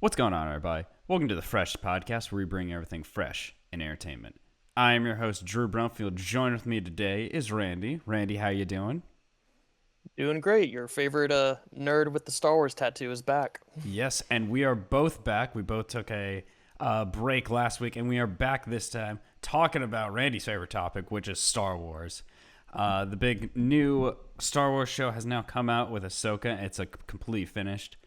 What's going on, everybody? Welcome to the Fresh Podcast, where we bring everything fresh in entertainment. I am your host, Drew Brumfield. Joined with me today is Randy. Randy, how you doing? Doing great. Your favorite nerd with the Star Wars tattoo is back. Yes, and we are both back. We both took a break last week, and we are back this time talking about Randy's favorite topic, which is Star Wars. The big new Star Wars show has now come out with Ahsoka. It's a complete finished.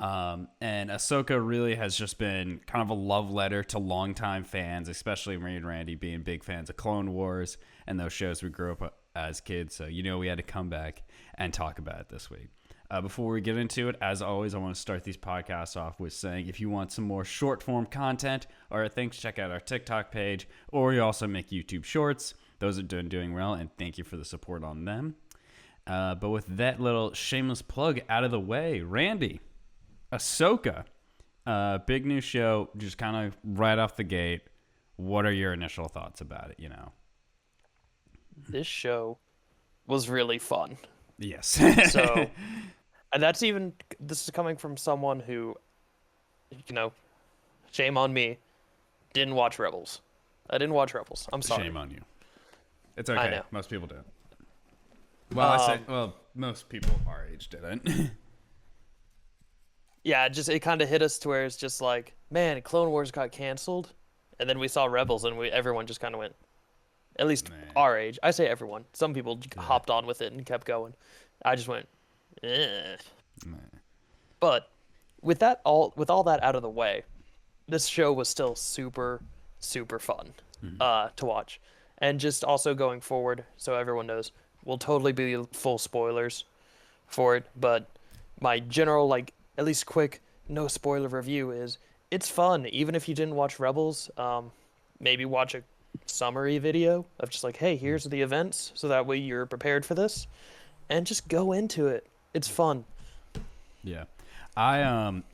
And Ahsoka really has just been kind of a love letter to longtime fans, especially me and Randy being big fans of Clone Wars and those shows we grew up as kids. So, we had to come back and talk about it this week. Before we get into it, as always, I want to start these podcasts off with saying if you want some more short form content or things, check out our TikTok page, or we also make YouTube shorts. Those are doing well, and thank you for the support on them. But with that little shameless plug out of the way, Randy, Ahsoka, big new show, just kind of right off the gate. What are your initial thoughts about it, This show was really fun. Yes. So, and this is coming from someone who, shame on me, didn't watch Rebels. I didn't watch Rebels. I'm sorry. Shame on you. It's okay. I know. Most people did. Well, most people our age didn't. Yeah, it kind of hit us to where it's just like, man, Clone Wars got canceled, and then we saw Rebels, and everyone just kind of went, at least our age. I say everyone. Some people hopped on with it and kept going. I just went, eh. But with all that out of the way, this show was still super, super fun to watch, and just also going forward, so everyone knows, will totally be full spoilers for it. But my general at least quick, no spoiler review is it's fun. Even if you didn't watch Rebels, maybe watch a summary video of just hey, here's the events, so that way you're prepared for this, and just go into it. It's fun. Yeah, I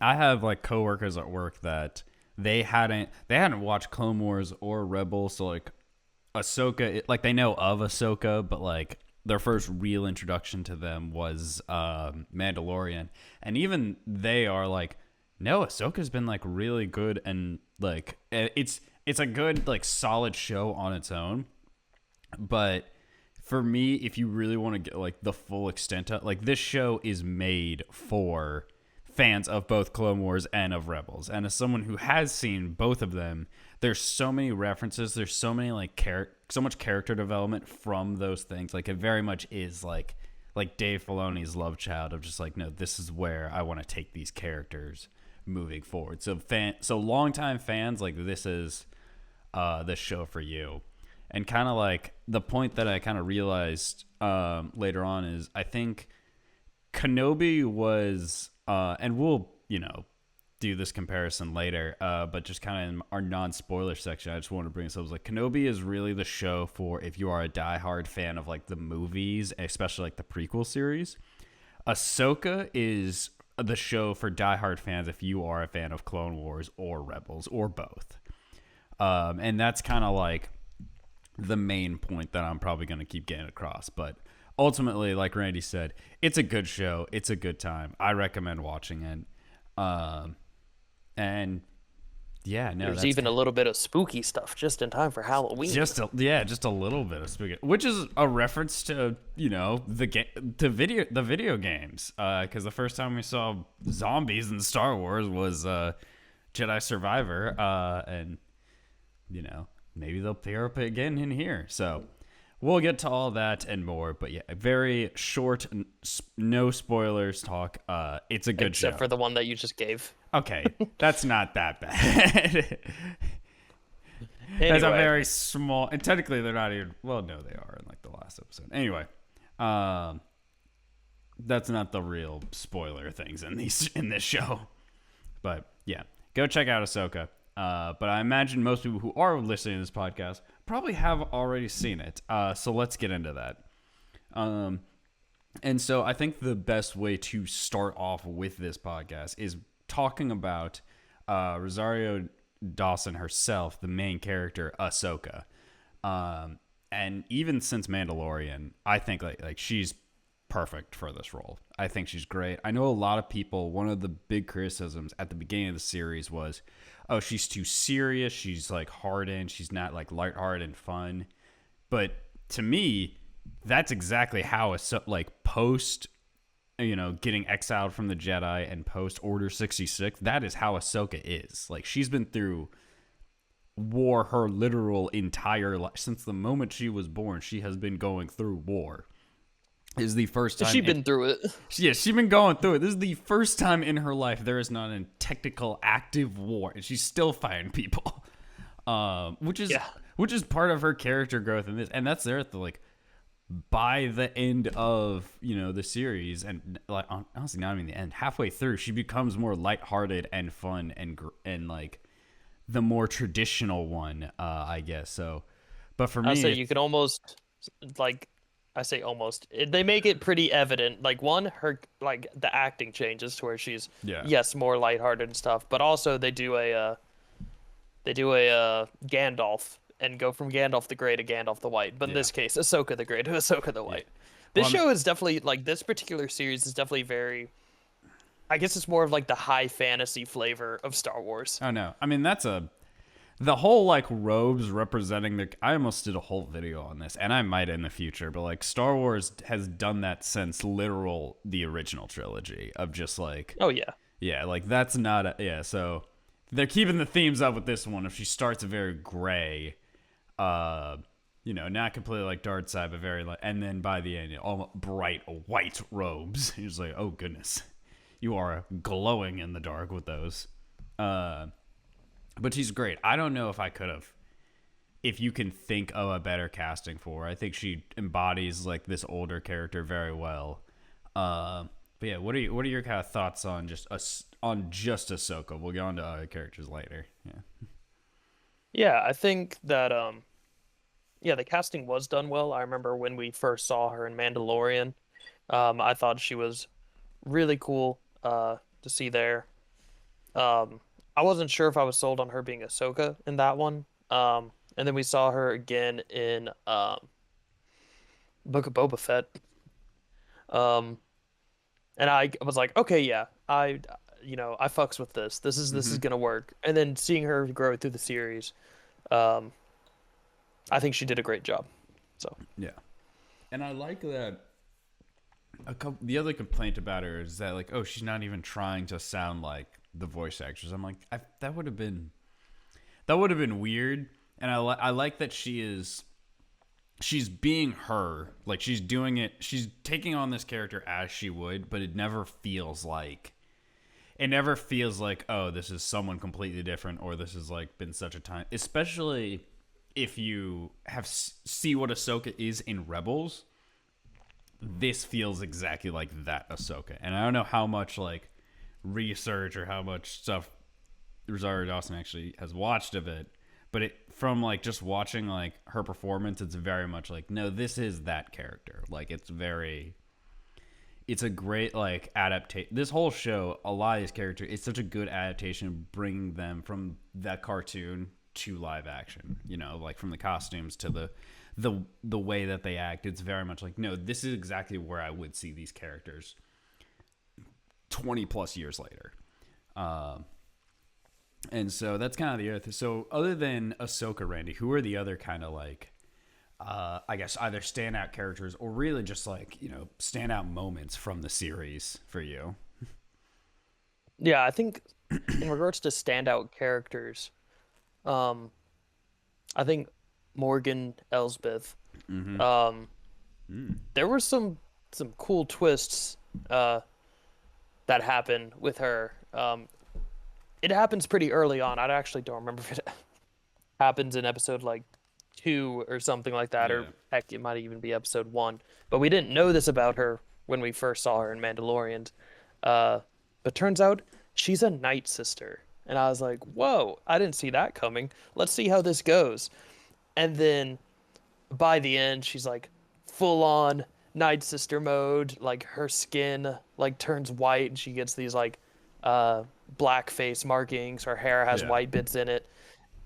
have coworkers at work that they hadn't watched Clone Wars or Rebels, so Ahsoka, they know of Ahsoka, but their first real introduction to them was Mandalorian, and even they are no, Ahsoka's been really good, and it's a good solid show on its own. But for me, if you really want to get the full extent of this show is made for fans of both Clone Wars and of Rebels, and as someone who has seen both of them, there's so many references, there's so many so much character development from those things. It very much is like Dave Filoni's love child of just no, this is where I want to take these characters moving forward. So longtime fans, this is this show for you. And kind of the point that I kind of realized later on is I think Kenobi was and we'll do this comparison later, but just kind of in our non-spoiler section, I just want to bring this up. Kenobi is really the show for if you are a diehard fan of the movies, especially the prequel series. Ahsoka is the show for diehard fans if you are a fan of Clone Wars or Rebels or both. And that's kind of the main point that I'm probably going to keep getting across. But ultimately, like Randy said, it's a good show. It's a good time. I recommend watching it. And yeah, no, there's even a little bit of spooky stuff just in time for Halloween. Just a little bit of spooky, which is a reference to the video games. Because the first time we saw zombies in Star Wars was Jedi Survivor, and maybe they'll pair up again in here. So we'll get to all that and more. But yeah, very short, no spoilers talk. It's a good show. Except for the one that you just gave. Okay, that's not that bad. Anyway. That's a very small, and technically they're not even, well, no, they are in the last episode. Anyway, that's not the real spoiler things in this show. But yeah, go check out Ahsoka. But I imagine most people who are listening to this podcast probably have already seen it. So let's get into that. And so I think the best way to start off with this podcast is talking about Rosario Dawson herself, the main character, Ahsoka. And even since Mandalorian, I think she's perfect for this role. I think she's great. I know a lot of people, one of the big criticisms at the beginning of the series was, oh, she's too serious. She's like hardened. She's not like lighthearted and fun. But to me, that's exactly how a like post, getting exiled from the Jedi and post Order 66. That is how Ahsoka is. Like, she's been through war her literal entire life. Since the moment she was born, she has been going through war. This is the first time She's been through it. Yeah, she's been going through it. This is the first time in her life there is not a technical active war, and she's still fighting people, which is part of her character growth in this. And that's there at the like by the end of the series, and like honestly not even the end, halfway through, she becomes more lighthearted and fun and like the more traditional one, I guess. So, but for me, I say you can almost like. I say almost. They make it pretty evident. Like her like the acting changes to where she's yes more lighthearted and stuff, but also they do a Gandalf and go from Gandalf the Grey to Gandalf the White. But in this case, Ahsoka the Grey to Ahsoka the White. This show is definitely like this particular series is definitely very. I guess it's more of like the high fantasy flavor of Star Wars. Oh no, I mean the whole like robes representing I almost did a whole video on this, and I might in the future, but like Star Wars has done that since the original trilogy of just like, oh yeah, like that's not so they're keeping the themes up with this one. If she starts very gray, not completely like dark side, but very like, and then by the end, all bright white robes. You're just like, oh goodness, you are glowing in the dark with those. But she's great. I don't know if you can think of a better casting for her. I think she embodies like this older character very well. But yeah, what are your kind of thoughts on just Ahsoka? We'll get on to other characters later. Yeah. Yeah, I think that the casting was done well. I remember when we first saw her in Mandalorian. I thought she was really cool to see there. I wasn't sure if I was sold on her being Ahsoka in that one. And then we saw her again in Book of Boba Fett. And I was like, okay, yeah, I fucks with this. This is gonna work. And then seeing her grow through the series, I think she did a great job. So yeah, and I like that. The other complaint about her is that like, oh, she's not even trying to sound like the voice actors. I'm like, that would have been weird. And I like that she's being her, like she's doing it. She's taking on this character as she would, but it never feels like, oh, this is someone completely different, or this has like been such a time, especially if you see what Ahsoka is in Rebels. This feels exactly like that Ahsoka. And I don't know how much like research or how much stuff Rosario Dawson actually has watched of it, but from like just watching like her performance, it's very much like, no, this is that character. Like it's a great like adaptation. This whole show, a lot of these characters, it's such a good adaptation, bringing them from that cartoon to live action, like from the costumes to the way that they act. It's very much like, no, this is exactly where I would see these characters 20 plus years later. And so that's kind of the other. So other than Ahsoka, Randy, who are the other kind of like, I guess either standout characters or really just like, standout moments from the series for you? Yeah, I think in regards to standout characters, I think Morgan Elsbeth. There were some cool twists that happen with her. It happens pretty early on. I actually don't remember if it happens in episode like 2 or something like that, or heck, it might even be episode 1. But we didn't know this about her when we first saw her in Mandalorian. But turns out she's a Night Sister. And I was like, whoa, I didn't see that coming. Let's see how this goes. And then by the end, she's like full on Night Sister mode. Like her skin like turns white and she gets these like black face markings. Her hair has white bits in it.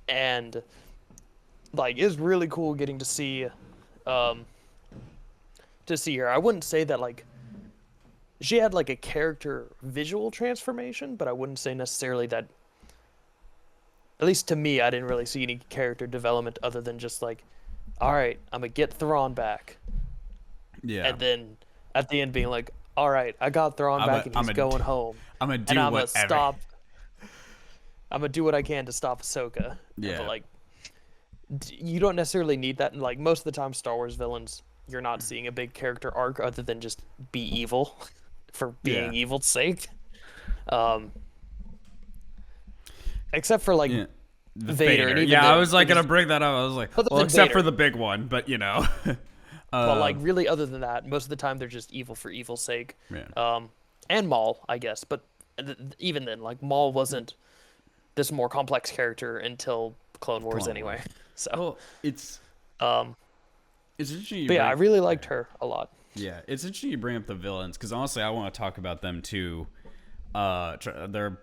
And like it's really cool getting to see her. I wouldn't say that like she had like a character visual transformation, but I wouldn't say necessarily that. At least to me, I didn't really see any character development other than just like, all right, I'm gonna get Thrawn back, Yeah. and then at the end being like, all right, I got Thrawn back and he's going home, I'm gonna and do whatever. I'm gonna do what I can to stop Ahsoka. Yeah. But like, you don't necessarily need that. And like most of the time, Star Wars villains, you're not seeing a big character arc other than just be evil for being Yeah. evil's sake. Um, except for like Yeah. Vader. And even Yeah, then, I was like because- gonna bring that up. I was like, Other well, than except for Vader. the big one, but you know. but like really, other than that, most of the time they're just evil for evil's sake. Yeah. And Maul, I guess, but even then, like Maul wasn't this more complex character until Clone Wars Clone anyway. So, Well, it's um, interesting. You but yeah, I bring- really liked her a lot. Yeah, it's interesting you bring up the villains because honestly, I want to talk about them too. They're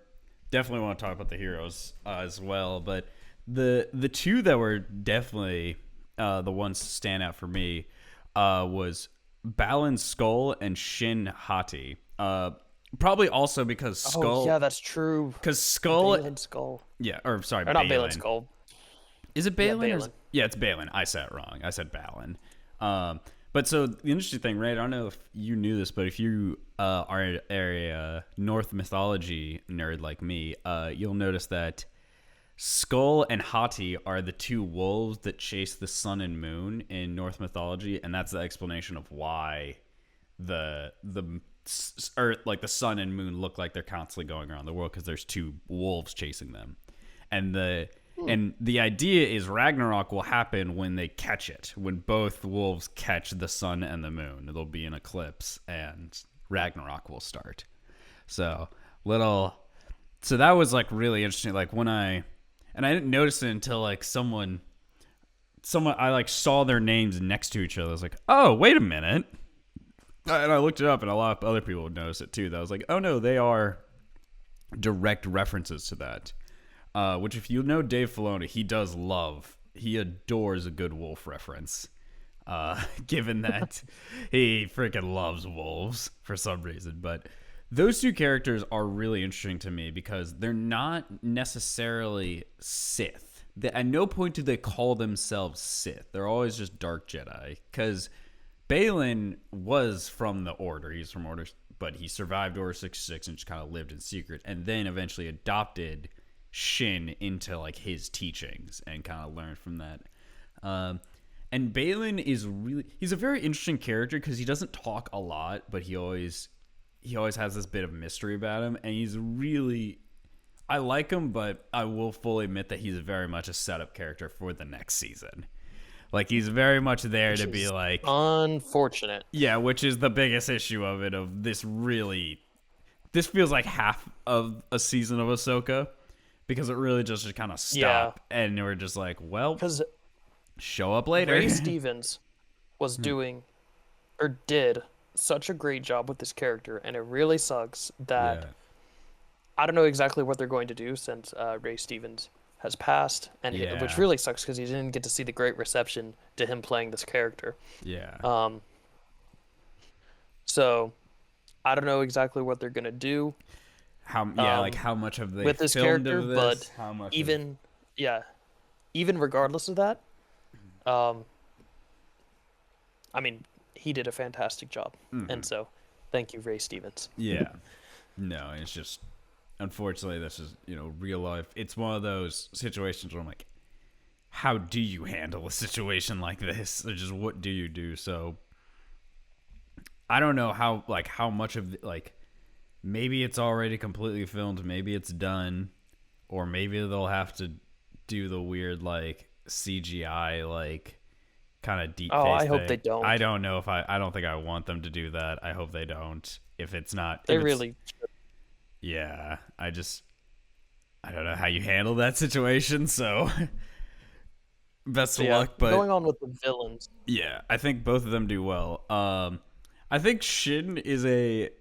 definitely want to talk about the heroes as well, but the two that were definitely the ones to stand out for me was Balin Skull and Shin Hati. Probably also because Skull. Oh yeah, that's true. Because Skull. Balin Skull. Yeah, or sorry, Or not Balin. Balin Skull. Is it Balin? Balin. Yeah, it's Balin. I said it wrong. I said Balin. But so the interesting thing, right? I don't know if you knew this, but if you are a North mythology nerd like me, you'll notice that Skull and Hati are the two wolves that chase the sun and moon in North mythology, and that's the explanation of why the Earth, like the sun and moon, look like they're constantly going around the world because there's two wolves chasing them, and the idea is Ragnarok will happen when they catch it, when both wolves catch the sun and the moon. There'll be an eclipse, and Ragnarok will start. So that was like really interesting. Like I didn't notice it until like someone I like saw their names next to each other. I was like, oh, wait a minute. And I looked it up, and a lot of other people would notice it too. That I was like, oh no, they are direct references to that. Which, if you know Dave Filoni, he adores a good wolf reference. Given that he freaking loves wolves for some reason. But those two characters are really interesting to me because they're not necessarily Sith. At no point do they call themselves Sith. They're always just Dark Jedi. Because Balin was from the Order. He's from Order, but he survived Order 66 and just kind of lived in secret. And then eventually adopted Shin into like his teachings and kind of learned from that. And Balin he's a very interesting character because he doesn't talk a lot, but he always has this bit of mystery about him, and I like him, but I will fully admit that he's very much a setup character for the next season. Like he's very much there to be like unfortunate. Yeah, which is the biggest issue of it. This feels like half of a season of Ahsoka. Because it really just kind of stopped, and we're just like, well, because show up later. Ray Stevens was did such a great job with this character, and it really sucks that I don't know exactly what they're going to do since Ray Stevens has passed, and which really sucks because you didn't get to see the great reception to him playing this character. Yeah. So I don't know exactly what they're gonna do. How much have they with this filmed character, of this? but How much even regardless of that, I mean, he did a fantastic job, and so thank you, Ray Stevens. Yeah, no, it's just unfortunately this is real life. It's one of those situations where I'm like, how do you handle a situation like this? Or just what do you do? So I don't know how much of maybe it's already completely filmed, maybe it's done, or maybe they'll have to do the weird CGI kind of deep face I thing. hope they don't. I don't know if I don't think I want them to do that. I hope they don't. If it's not, They really should. Yeah, I don't know how you handle that situation, so best of luck. But going on with the villains. Yeah, I think both of them do well. I think Shin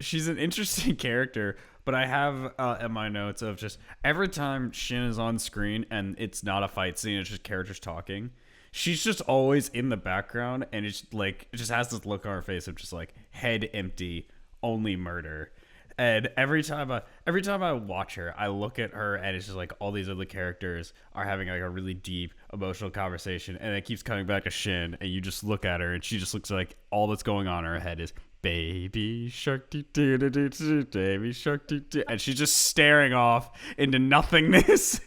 she's an interesting character, but I have in my notes of just every time Shin is on screen and it's not a fight scene, it's just characters talking. She's just always in the background, and it's like it just has this look on her face of just like head empty, only murder. And every time I watch her, I look at her and it's just like all these other characters are having like a really deep emotional conversation, and it keeps coming back to Shin, and you just look at her and she just looks like all that's going on in her head is baby shark doo doo doo doo doo, baby shark doo doo, and she's just staring off into nothingness.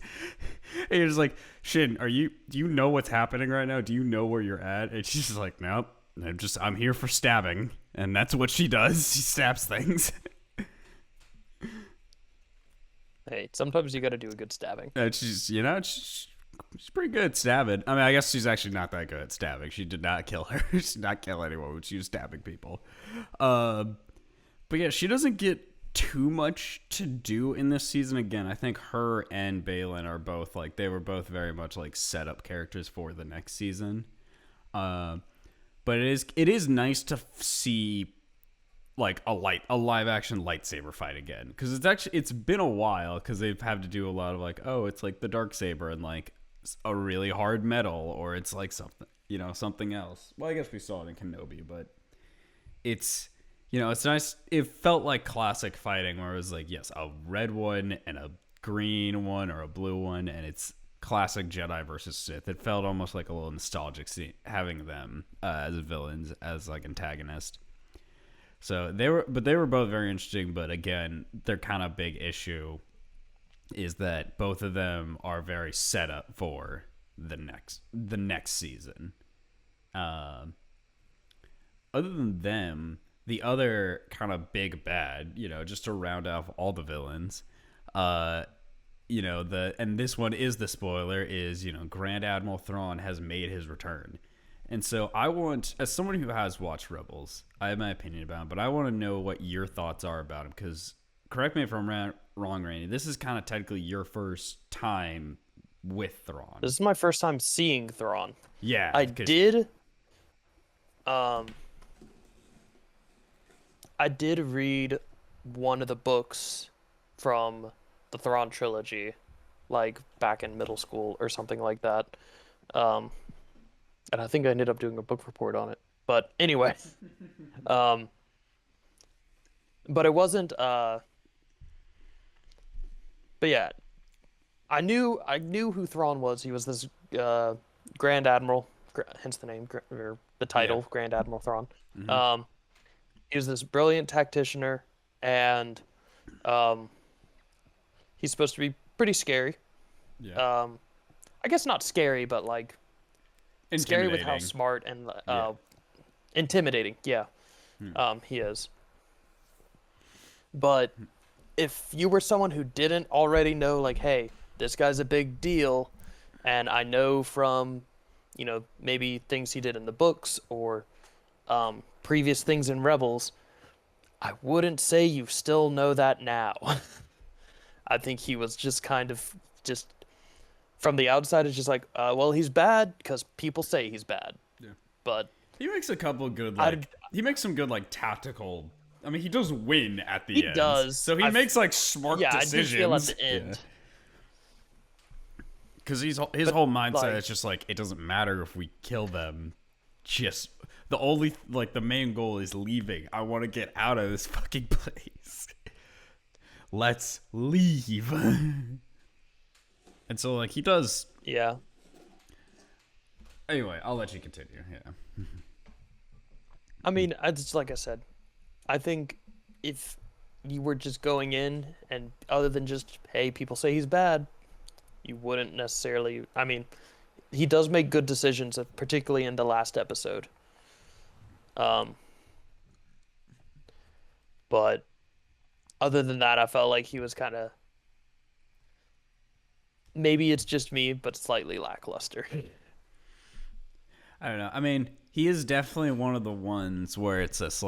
And you're just like, Shin, do you know what's happening right now? Do you know where you're at? And she's just like, nope. I'm here for stabbing, and that's what she does. She stabs things. Hey, sometimes you got to do a good stabbing. She's pretty good at stabbing. I mean, I guess she's actually not that good at stabbing. She did not kill her. She did not kill anyone when she was stabbing people. But yeah, she doesn't get too much to do in this season. Again, I think her and Balin are both like, they were both very much like set up characters for the next season. But it is nice to see like a live action lightsaber fight again, because it's been a while, because they've had to do a lot of like, oh, it's like the dark saber and like a really hard metal, or it's like something else. Well, I guess we saw it in Kenobi, but it's it's nice. It felt like classic fighting, where it was like, yes, a red one and a green one or a blue one, and it's classic Jedi versus Sith. It felt almost like a little nostalgic scene, having them as villains, as like antagonists. So they were both very interesting, but again, their kind of big issue is that both of them are very set up for the next season. Other than them, the other kind of big bad, just to round off all the villains, and this one is the spoiler, is Grand Admiral Thrawn has made his return. And so I want, as someone who has watched Rebels, I have my opinion about him, but I want to know what your thoughts are about him, because, correct me if I'm wrong, Randy, this is kind of technically your first time with Thrawn. This is my first time seeing Thrawn. Yeah. I did read one of the books from the Thrawn trilogy, like back in middle school or something like that. And I think I ended up doing a book report on it. But anyway, but it wasn't. But yeah, I knew who Thrawn was. He was this Grand Admiral, hence the name or the title, Grand Admiral Thrawn. Mm-hmm. He was this brilliant tacticianer, and he's supposed to be pretty scary. Yeah. I guess not scary, but like scary with how smart and intimidating. Yeah. He is. But if you were someone who didn't already know, like, hey, this guy's a big deal, and I know from, maybe things he did in the books or previous things in Rebels, I wouldn't say you still know that now. I think he was just kind of from the outside, it's just like, well, he's bad because people say he's bad. Yeah. But he makes a couple good, he makes some good, tactical. I mean, he does win at the end. He does. So he makes, smart decisions. Yeah, I do feel at the end. Because his whole mindset is just it doesn't matter if we kill them. Just the only, the main goal is leaving. I want to get out of this fucking place. Let's leave. And so, he does. Yeah. Anyway, I'll let you continue. Yeah. I mean, it's like I said, I think if you were just going in and other than just, hey, people say he's bad, you wouldn't necessarily. I mean, he does make good decisions, particularly in the last episode. But other than that, I felt like he was kind of. Maybe it's just me, but slightly lackluster. I don't know. I mean, he is definitely one of the ones where it's just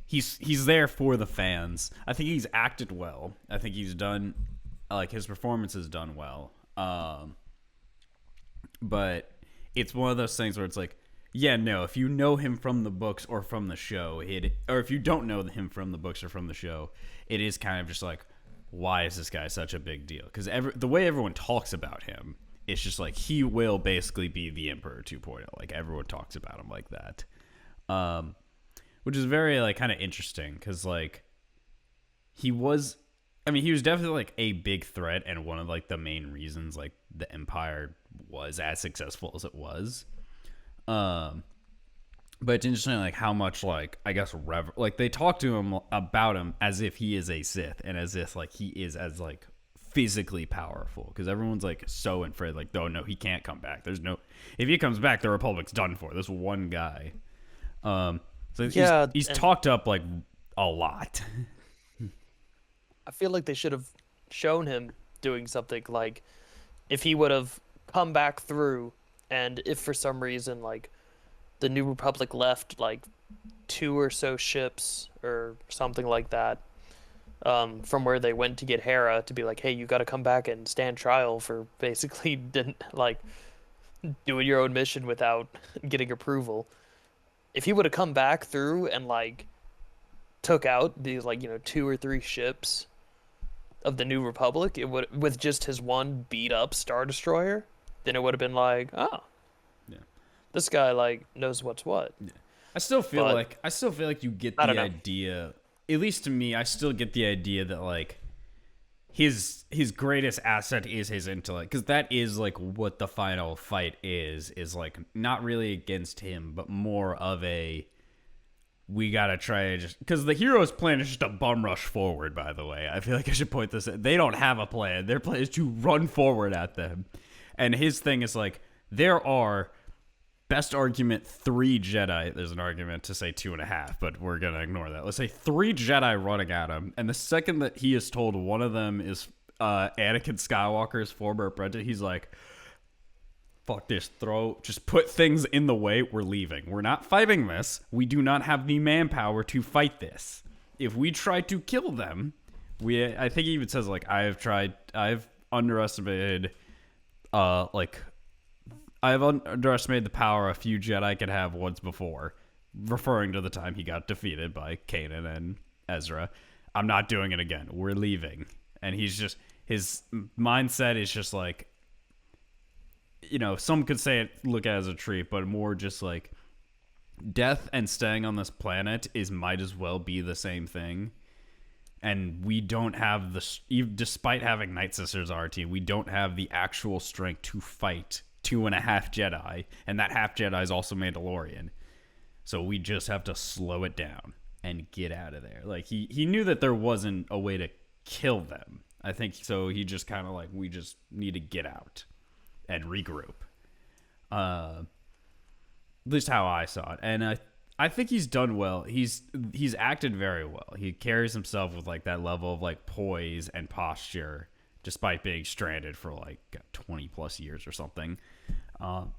he's there for the fans. I think he's acted well. I think he's done his performance is done well. But it's one of those things where it's if you know him from the books or from the show, or if you don't know him from the books or from the show, it is kind of just why is this guy such a big deal? Because the way everyone talks about him, it's just he will basically be the Emperor 2.0. Everyone talks about him like that. which is very like kind of interesting because like he was, I mean, he was definitely like a big threat and one of like the main reasons like the Empire was as successful as it was. Um, but it's interesting like how much like I guess like they talk to him about him as if he is a Sith and as if like he is as like physically powerful because everyone's like so afraid like oh no he can't come back. There's no if he comes back the Republic's done for. This one guy. So Yeah, he's and talked up like a lot. I feel like they should have shown him doing something like if he would have come back through, and if for some reason like the New Republic left like two or so ships or something like that, from where they went to get Hera to be like, hey, you got to come back and stand trial for basically didn't like doing your own mission without getting approval. If he would have come back through and like took out these like two or three ships of the New Republic, it would with just his one beat up Star Destroyer, then it would have been like, oh, Yeah. this guy like knows what's what. Yeah. I still feel But like you get I the don't know. idea. At least to me, I still get the idea that like his greatest asset is his intellect because that is like what the final fight is like not really against him but more of a we gotta try just because the hero's plan is just a bum rush forward. By the way, I feel like I should point this out. They don't have a plan. Their plan is to run forward at them, and his thing is like there are best argument 3 Jedi. There's an argument to say 2.5, but we're gonna ignore that. Let's say 3 Jedi running at him, and the second that he is told one of them is Anakin Skywalker's former apprentice, he's like, fuck this, just put things in the way, we're leaving. We're not fighting this. We do not have the manpower to fight this. If we try to kill them, I think he even says, like, I've underestimated, I've underestimated the power a few Jedi could have once before, referring to the time he got defeated by Kanan and Ezra. I'm not doing it again. We're leaving. And his mindset is just like, some could say it, look at it as a treat, but more just like death and staying on this planet might as well be the same thing. And we don't have despite having Night Sisters on our team, we don't have the actual strength to fight 2.5 Jedi, and that half Jedi is also Mandalorian. So we just have to slow it down and get out of there. Like he knew that there wasn't a way to kill them. I think so. He just kind of like we just need to get out and regroup. At least how I saw it, and I think he's done well. He's acted very well. He carries himself with like that level of like poise and posture, despite being stranded for like 20 plus years or something. And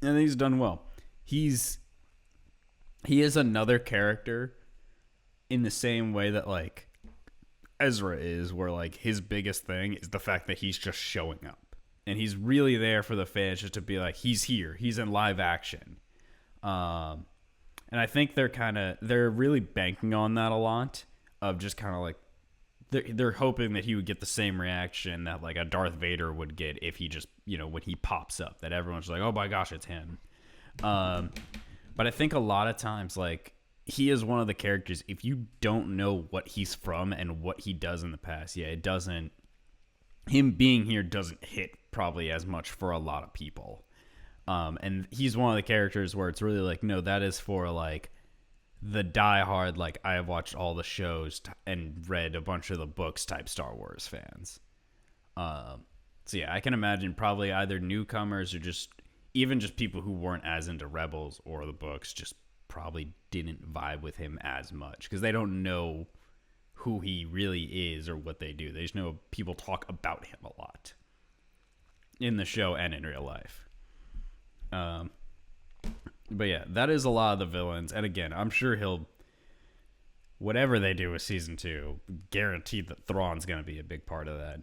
he's done well. He is another character in the same way that like Ezra is, where like his biggest thing is the fact that he's just showing up. And he's really there for the fans just to be like, he's here. He's in live action. And I think they're really banking on that a lot, of just kind of like, they're hoping that he would get the same reaction that like a Darth Vader would get if he just, when he pops up, that everyone's like, oh my gosh, it's him. But I think a lot of times, like, he is one of the characters, if you don't know what he's from and what he does in the past, him being here doesn't hit probably as much for a lot of people. And he's one of the characters where it's really like, no, that is for like the diehard, like I have watched all the shows and read a bunch of the books type Star Wars fans. So yeah, I can imagine probably either newcomers or just even just people who weren't as into Rebels or the books just probably didn't vibe with him as much because they don't know who he really is or what they do. They just know people talk about him a lot in the show and in real life. But yeah, that is a lot of the villains. And again, I'm sure whatever they do with season 2, guaranteed that Thrawn's going to be a big part of that.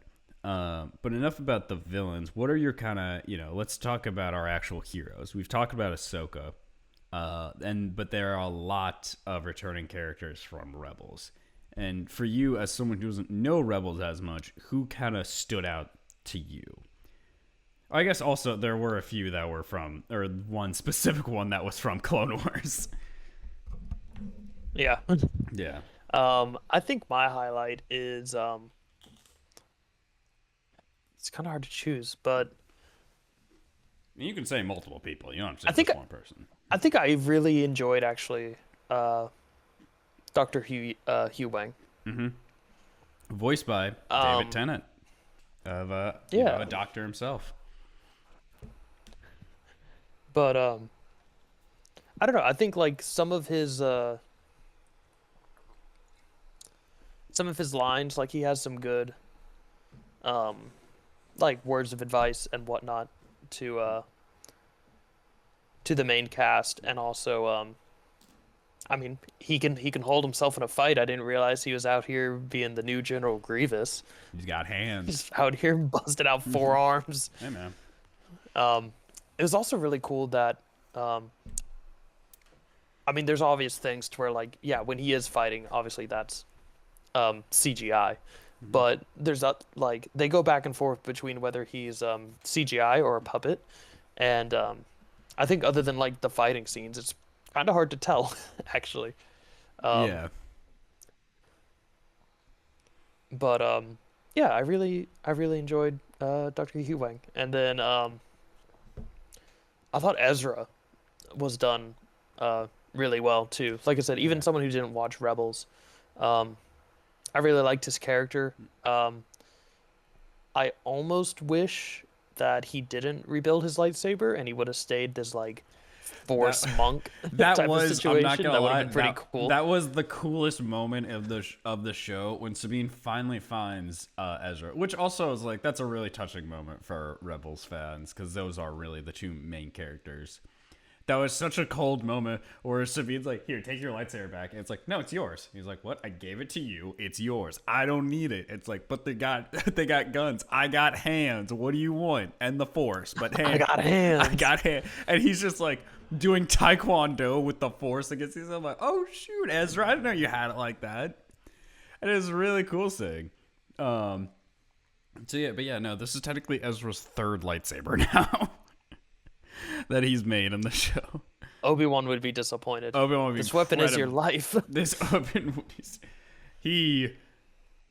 But enough about the villains. What are your kind of, let's talk about our actual heroes. We've talked about Ahsoka, but there are a lot of returning characters from Rebels. And for you, as someone who doesn't know Rebels as much, who kind of stood out to you? I guess also there were a few that were from, or one specific one that was from Clone Wars. Yeah. Yeah. I think my highlight is it's kind of hard to choose, but You can say multiple people. You don't have to I say think just one person. I think I really enjoyed actually uh Dr. Hugh Wang. Mm-hmm. Voiced by David Um, Tennant of yeah, a doctor himself. but I don't know. I think like some of his lines, like he has some good um like words of advice and whatnot to uh to the main cast, and also I mean he can hold himself in a fight. I didn't realize he was out here being the new General Grievous. He's got hands. Just out here busting out forearms. Hey man. Um, it was also really cool that um I mean there's obvious things to where like yeah when he is fighting obviously that's CGI. Mm-hmm. But there's like they go back and forth between whether he's CGI or a puppet, and I think other than like the fighting scenes, it's kind of hard to tell actually. Um, Yeah. but yeah, I really enjoyed Dr. Hugh Wang, and then I thought Ezra was done really well too. Like I said, even Yeah. someone who didn't watch Rebels, um, I really liked his character. I almost wish that he didn't rebuild his lightsaber and he would have stayed this like force That monk that type of was, I'm not situation. gonna That would have lie, been pretty cool. that was the coolest moment of the show when Sabine finally finds Ezra, which also is like that's a really touching moment for Rebels fans because those are really the two main characters. That was such a cold moment where Sabine's like, "Here, take your lightsaber back." And it's like, "No, it's yours." He's like, "What? I gave it to you. It's yours. I don't need it." It's like, "But they got they got guns. I got hands. What do you want?" And the Force, but I got I hands. got hands. And he's just like doing taekwondo with the Force against these. I'm like, "Oh shoot, Ezra! I didn't know you had it like that." And it was a really cool thing. So yeah, but yeah, no, this is technically Ezra's third lightsaber now that he's made in the show. Obi-Wan would be disappointed. Obi-Wan would be This weapon is your incredible. life. This Obi-Wan, he,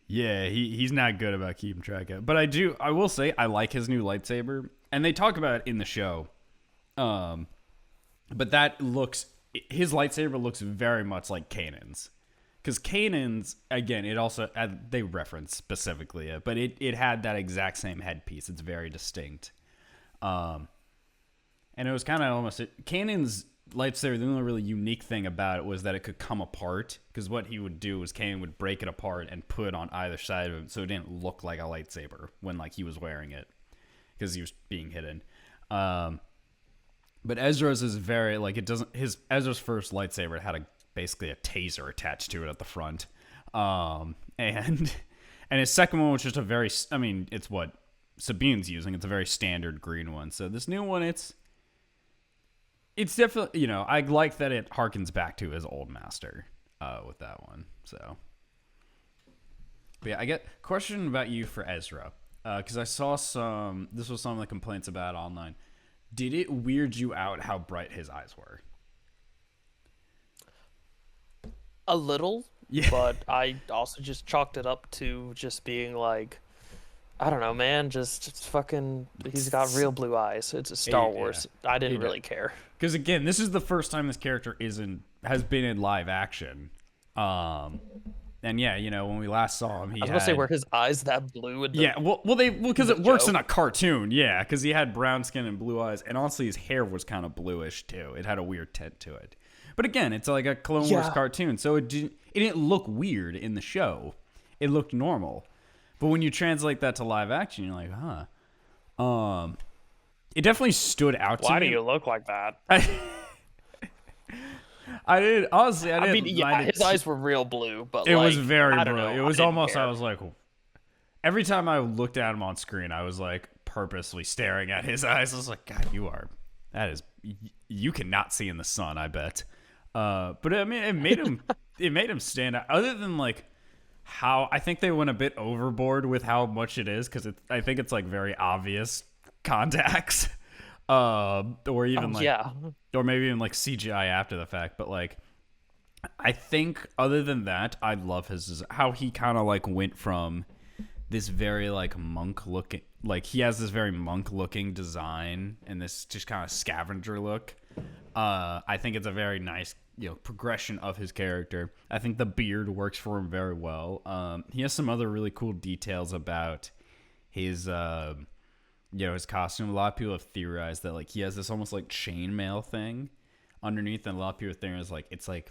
yeah, he's not good about keeping track of. But I will say, I like his new lightsaber, and they talk about it in the show. But his lightsaber looks very much like Kanan's. Because Kanan's, again, it also, they reference specifically it, but it had that exact same headpiece. It's very distinct. And it was kind of almost, Kanan's lightsaber, the only really unique thing about it was that it could come apart. Because what he would do is Kanan would break it apart and put it on either side of him so it didn't look like a lightsaber when like he was wearing it. Because he was being hidden. But Ezra's is very, like, it doesn't, Ezra's first lightsaber had basically a taser attached to it at the front. And his second one was just a very, I mean, it's what Sabine's using. It's a very standard green one. So this new one, it's definitely, I like that it harkens back to his old master with that one. So, but yeah, I get a question about you for Ezra. Because I saw this was some of the complaints about online. Did it weird you out how bright his eyes were? A little, Yeah. but I also just chalked it up to just being like, I don't know, man, just fucking, he's got real blue eyes. It's a Star Wars. I didn't really care. Because again, this is the first time this character has been in live action. And yeah, when we last saw him, I was gonna say, were his eyes that blue? Because it works show? in a cartoon, yeah, because he had brown skin and blue eyes, and honestly, his hair was kind of bluish too. It had a weird tint to it. But again, it's like a Clone Wars cartoon, so it didn't look weird in the show. It looked normal. But when you translate that to live action, you're like, huh. It definitely stood out to me. Why do you look like that? I didn't, honestly, I didn't mean, yeah, mind it. his eyes were real blue, but It like, was very I don't blue. know, It was I didn't almost, care. I was like, every time I looked at him on screen, I was like purposely staring at his eyes. I was like, God, you cannot see in the sun, I bet. But I mean, it made him stand out. Other than like how I think they went a bit overboard with how much it is, because I think it's like very obvious contacts, or even yeah. or maybe even like CGI after the fact. But like, I think other than that, I love how he kind of like went from this very like monk looking, like he has this very monk looking design and this just kind of scavenger look. I think it's a very nice, progression of his character. I think the beard works for him very well. He has some other really cool details about his his costume. A lot of people have theorized that like he has this almost like chainmail thing underneath, and a lot of people think it's like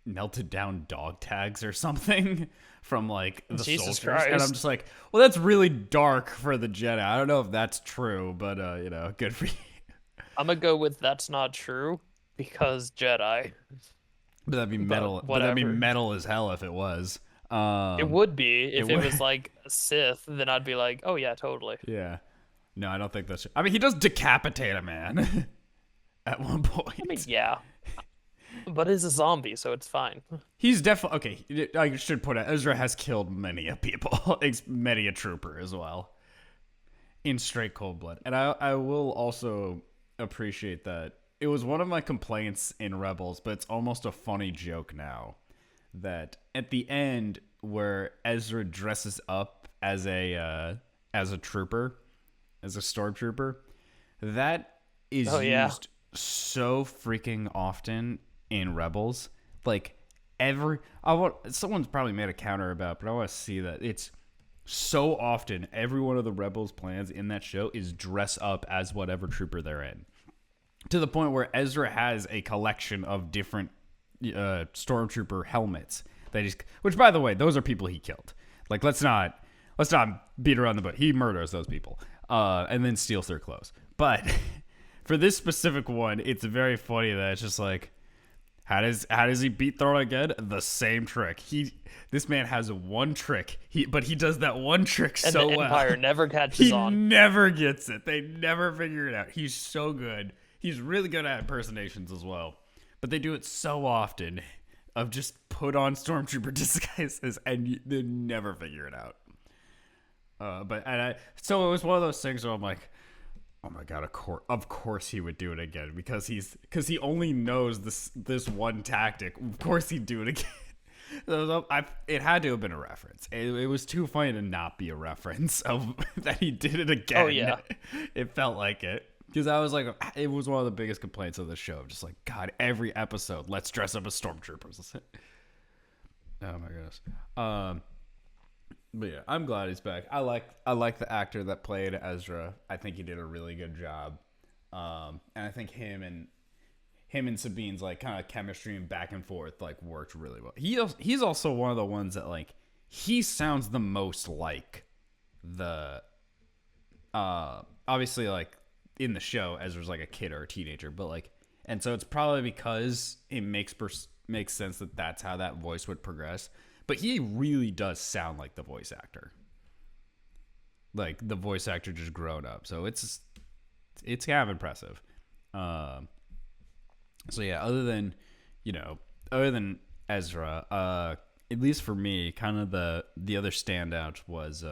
melted down dog tags or something from like the Jesus soldiers. Christ. And I'm just like, well, that's really dark for the Jedi. I don't know if that's true, but good for you. I'm gonna go with that's not true because Jedi. But that'd be metal. But But that'd be whatever. metal as hell if it was. It would be if it would. was like a Sith, then I'd be like, oh yeah, totally. Yeah. No, I don't think that's. I mean, he does decapitate a man at one point. I mean, yeah, but it's a zombie, so it's fine. He's definitely okay. I should put it. Ezra has killed many a people, many a trooper as well, in straight cold blood. And I will also appreciate that it was one of my complaints in Rebels, but it's almost a funny joke now that at the end where Ezra dresses up as a trooper, as a stormtrooper, that is Oh, yeah. used so freaking often in Rebels. Like someone's probably made a counter about, but I want to see that it's so often every one of the Rebels plans in that show is dress up as whatever trooper they're in. To the point where Ezra has a collection of different stormtrooper helmets which by the way, those are people he killed. Like let's not beat around the bush. He murders those people and then steals their clothes. But for this specific one, it's very funny that it's just like, how does he beat Thrawn again? The same trick. This man has one trick. But he does that one trick And so the well. Empire never catches He on. never gets it. They never figure it out. He's so good. He's really good at impersonations as well. But they do it so often of just put on stormtrooper disguises and they never figure it out. So it was one of those things where I'm like, oh my god, of course he would do it again because he only knows this one tactic. Of course he'd do it again. It had to have been a reference. It was too funny to not be a reference of that he did it again. Oh, yeah. It felt like it. Because I was like, it was one of the biggest complaints of the show. Just like, God, every episode, let's dress up as stormtroopers. Oh my goodness. But yeah, I'm glad he's back. I like the actor that played Ezra. I think he did a really good job. And I think him and Sabine's like kind of chemistry and back and forth like worked really well. He's also one of the ones that like he sounds the most like the obviously like in the show Ezra's like a kid or a teenager, but like, and so it's probably because it makes sense that that's how that voice would progress. But he really does sound like the voice actor, like the voice actor just grown up. So it's kind of impressive. So yeah, other than Ezra, at least for me, kind of the other standout was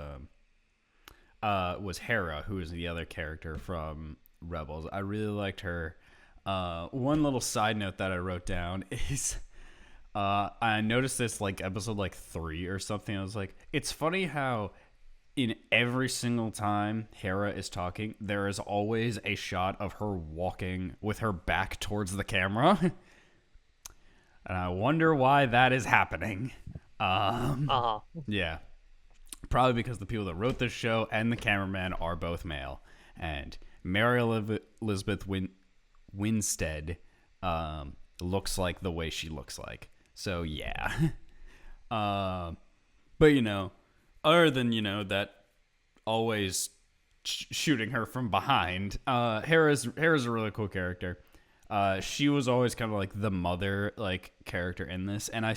Hera, who is the other character from Rebels. I really liked her. One little side note that I wrote down is I noticed this like episode like 3 or something. I was like, it's funny how in every single time Hera is talking, there is always a shot of her walking with her back towards the camera. And I wonder why that is happening. Yeah. Probably because the people that wrote this show and the cameraman are both male. And Mary Elizabeth Winstead looks like the way she looks like. So, yeah. But, other than, that always shooting her from behind, Hera's a really cool character. She was always kind of like the mother like character in this, and I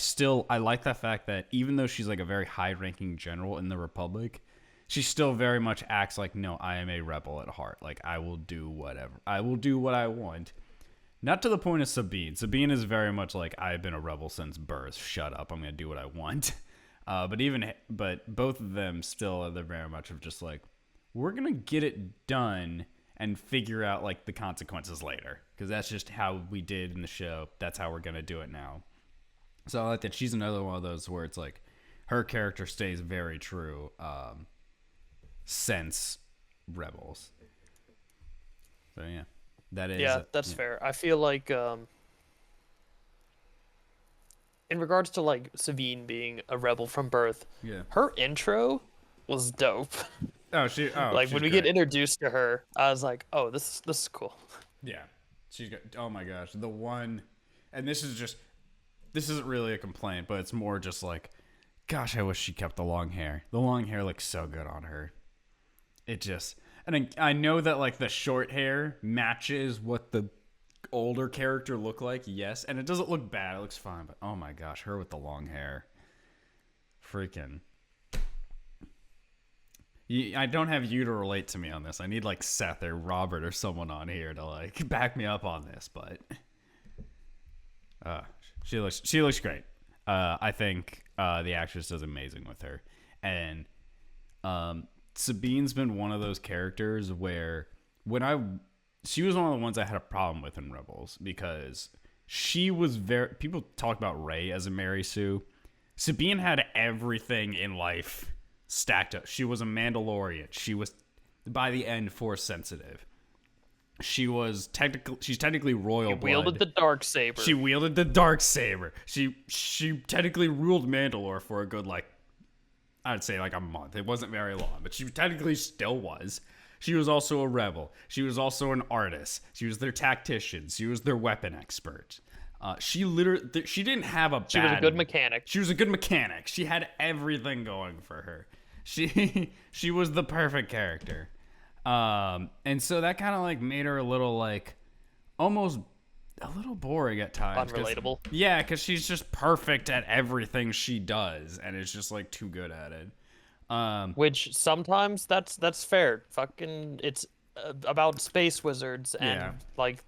like the fact that even though she's like a very high-ranking general in the Republic, she still very much acts like, no, I am a rebel at heart. Like, I will do whatever. I will do what I want. Not to the point of Sabine. Sabine is very much like, I've been a rebel since birth. Shut up. I'm going to do what I want. But both of them still, they're very much of just like, we're going to get it done and figure out like the consequences later. Because that's just how we did in the show. That's how we're going to do it now. So I like that she's another one of those where it's like her character stays very true since Rebels. So yeah, that is Yeah, that's yeah. fair. I feel like in regards to like Sabine being a rebel from birth, Yeah. her intro was dope. Like She's when we get great. introduced to her, I was like, "Oh, this is cool." Yeah, she's got. Oh my gosh, the one, and this isn't really a complaint, but it's more just like, gosh, I wish she kept the long hair. The long hair looks so good on her. It just, and I know that like the short hair matches what the older character looked like, yes, and it doesn't look bad. It looks fine, but oh my gosh, her with the long hair, freaking. I don't have you to relate to me on this. I need like Seth or Robert or someone on here to like back me up on this, but uh, she looks great. I think the actress does amazing with her, and Sabine's been one of those characters where she was one of the ones I had a problem with in Rebels because she was very people talk about Rey as a Mary Sue. Sabine had everything in life stacked up. She was a Mandalorian. She was by the end Force sensitive. She's technically royal blood. Wielded the dark saber. She wielded the dark saber. She technically ruled Mandalore for a good like I'd say like a month. It wasn't very long, but she technically still was. She was also a rebel. She was also an artist. She was their tactician. She was their weapon expert. She didn't have a bad... She was a good mechanic. She was a good mechanic. She had everything going for her. She was the perfect character. And so that kind of like made her a little like almost a little boring at times. Unrelatable. Yeah, because she's just perfect at everything she does, and it's just like too good at it. Which sometimes that's fair. Fucking, it's about space wizards and Yeah. like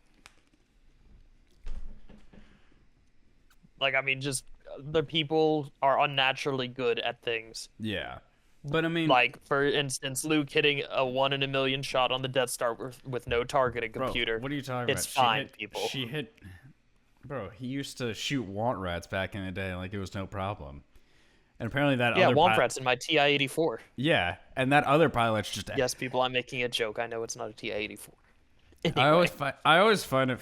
I mean, just the people are unnaturally good at things. Yeah. But I mean, Like for instance, Luke hitting a 1 in a million shot on the Death Star with no targeting bro, computer. what are you talking It's about? fine, people. She hit. Bro, he used to shoot want rats back in the day like it was no problem. And apparently that Yeah, other Womp in my TI-84. Yeah, and that other pilot's just. Yes, people, I'm making a joke. I know it's not a TI-84. Anyway. I always find it.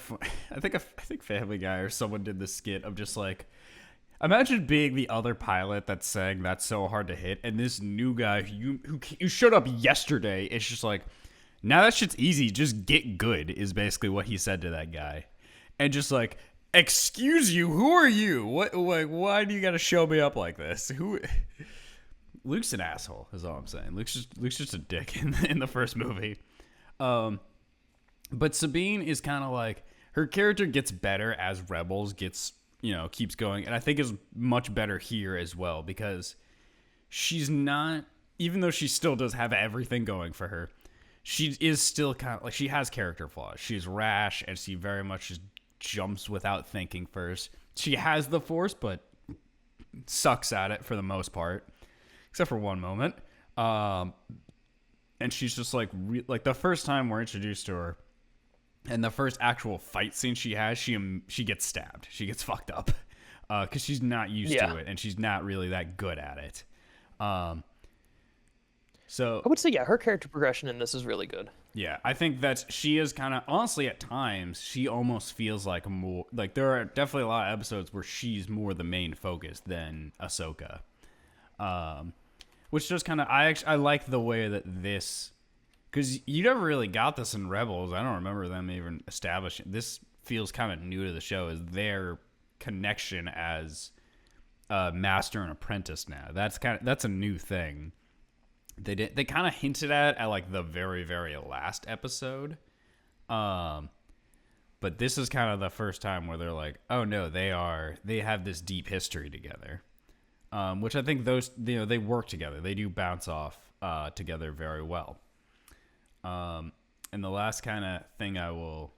I think Family Guy or someone did this skit of just like, imagine being the other pilot that's saying that's so hard to hit, and this new guy who showed up yesterday is just like, now that shit's easy, just get good is basically what he said to that guy, and just like, excuse you, who are you? What like why do you got to show me up like this? Who? Luke's an asshole, is all I'm saying. Luke's just a dick in the first movie. But Sabine is kind of like, her character gets better as Rebels keeps going, and I think is much better here as well because she's not, even though she still does have everything going for her, she is still kind of like, she has character flaws. She's rash and she very much just jumps without thinking first. She has the Force, but sucks at it for the most part, except for one moment. And she's just like the first time we're introduced to her, and the first actual fight scene she has, she gets stabbed. She gets fucked up because she's not used to it, and she's not really that good at it. So I would say, yeah, her character progression in this is really good. Yeah, I think that she is kind of, honestly, at times, she almost feels like more, like there are definitely a lot of episodes where she's more the main focus than Ahsoka. Which just kind of, I like the way that this, because you never really got this in Rebels. I don't remember them even establishing. This feels kind of new to the show, is their connection as master and apprentice now. That's a new thing. They kind of hinted at like the very, very last episode. But this is kind of the first time where they're like, oh no, they have this deep history together. Which I think they work together. They do bounce off together very well. And the last kind of thing I'll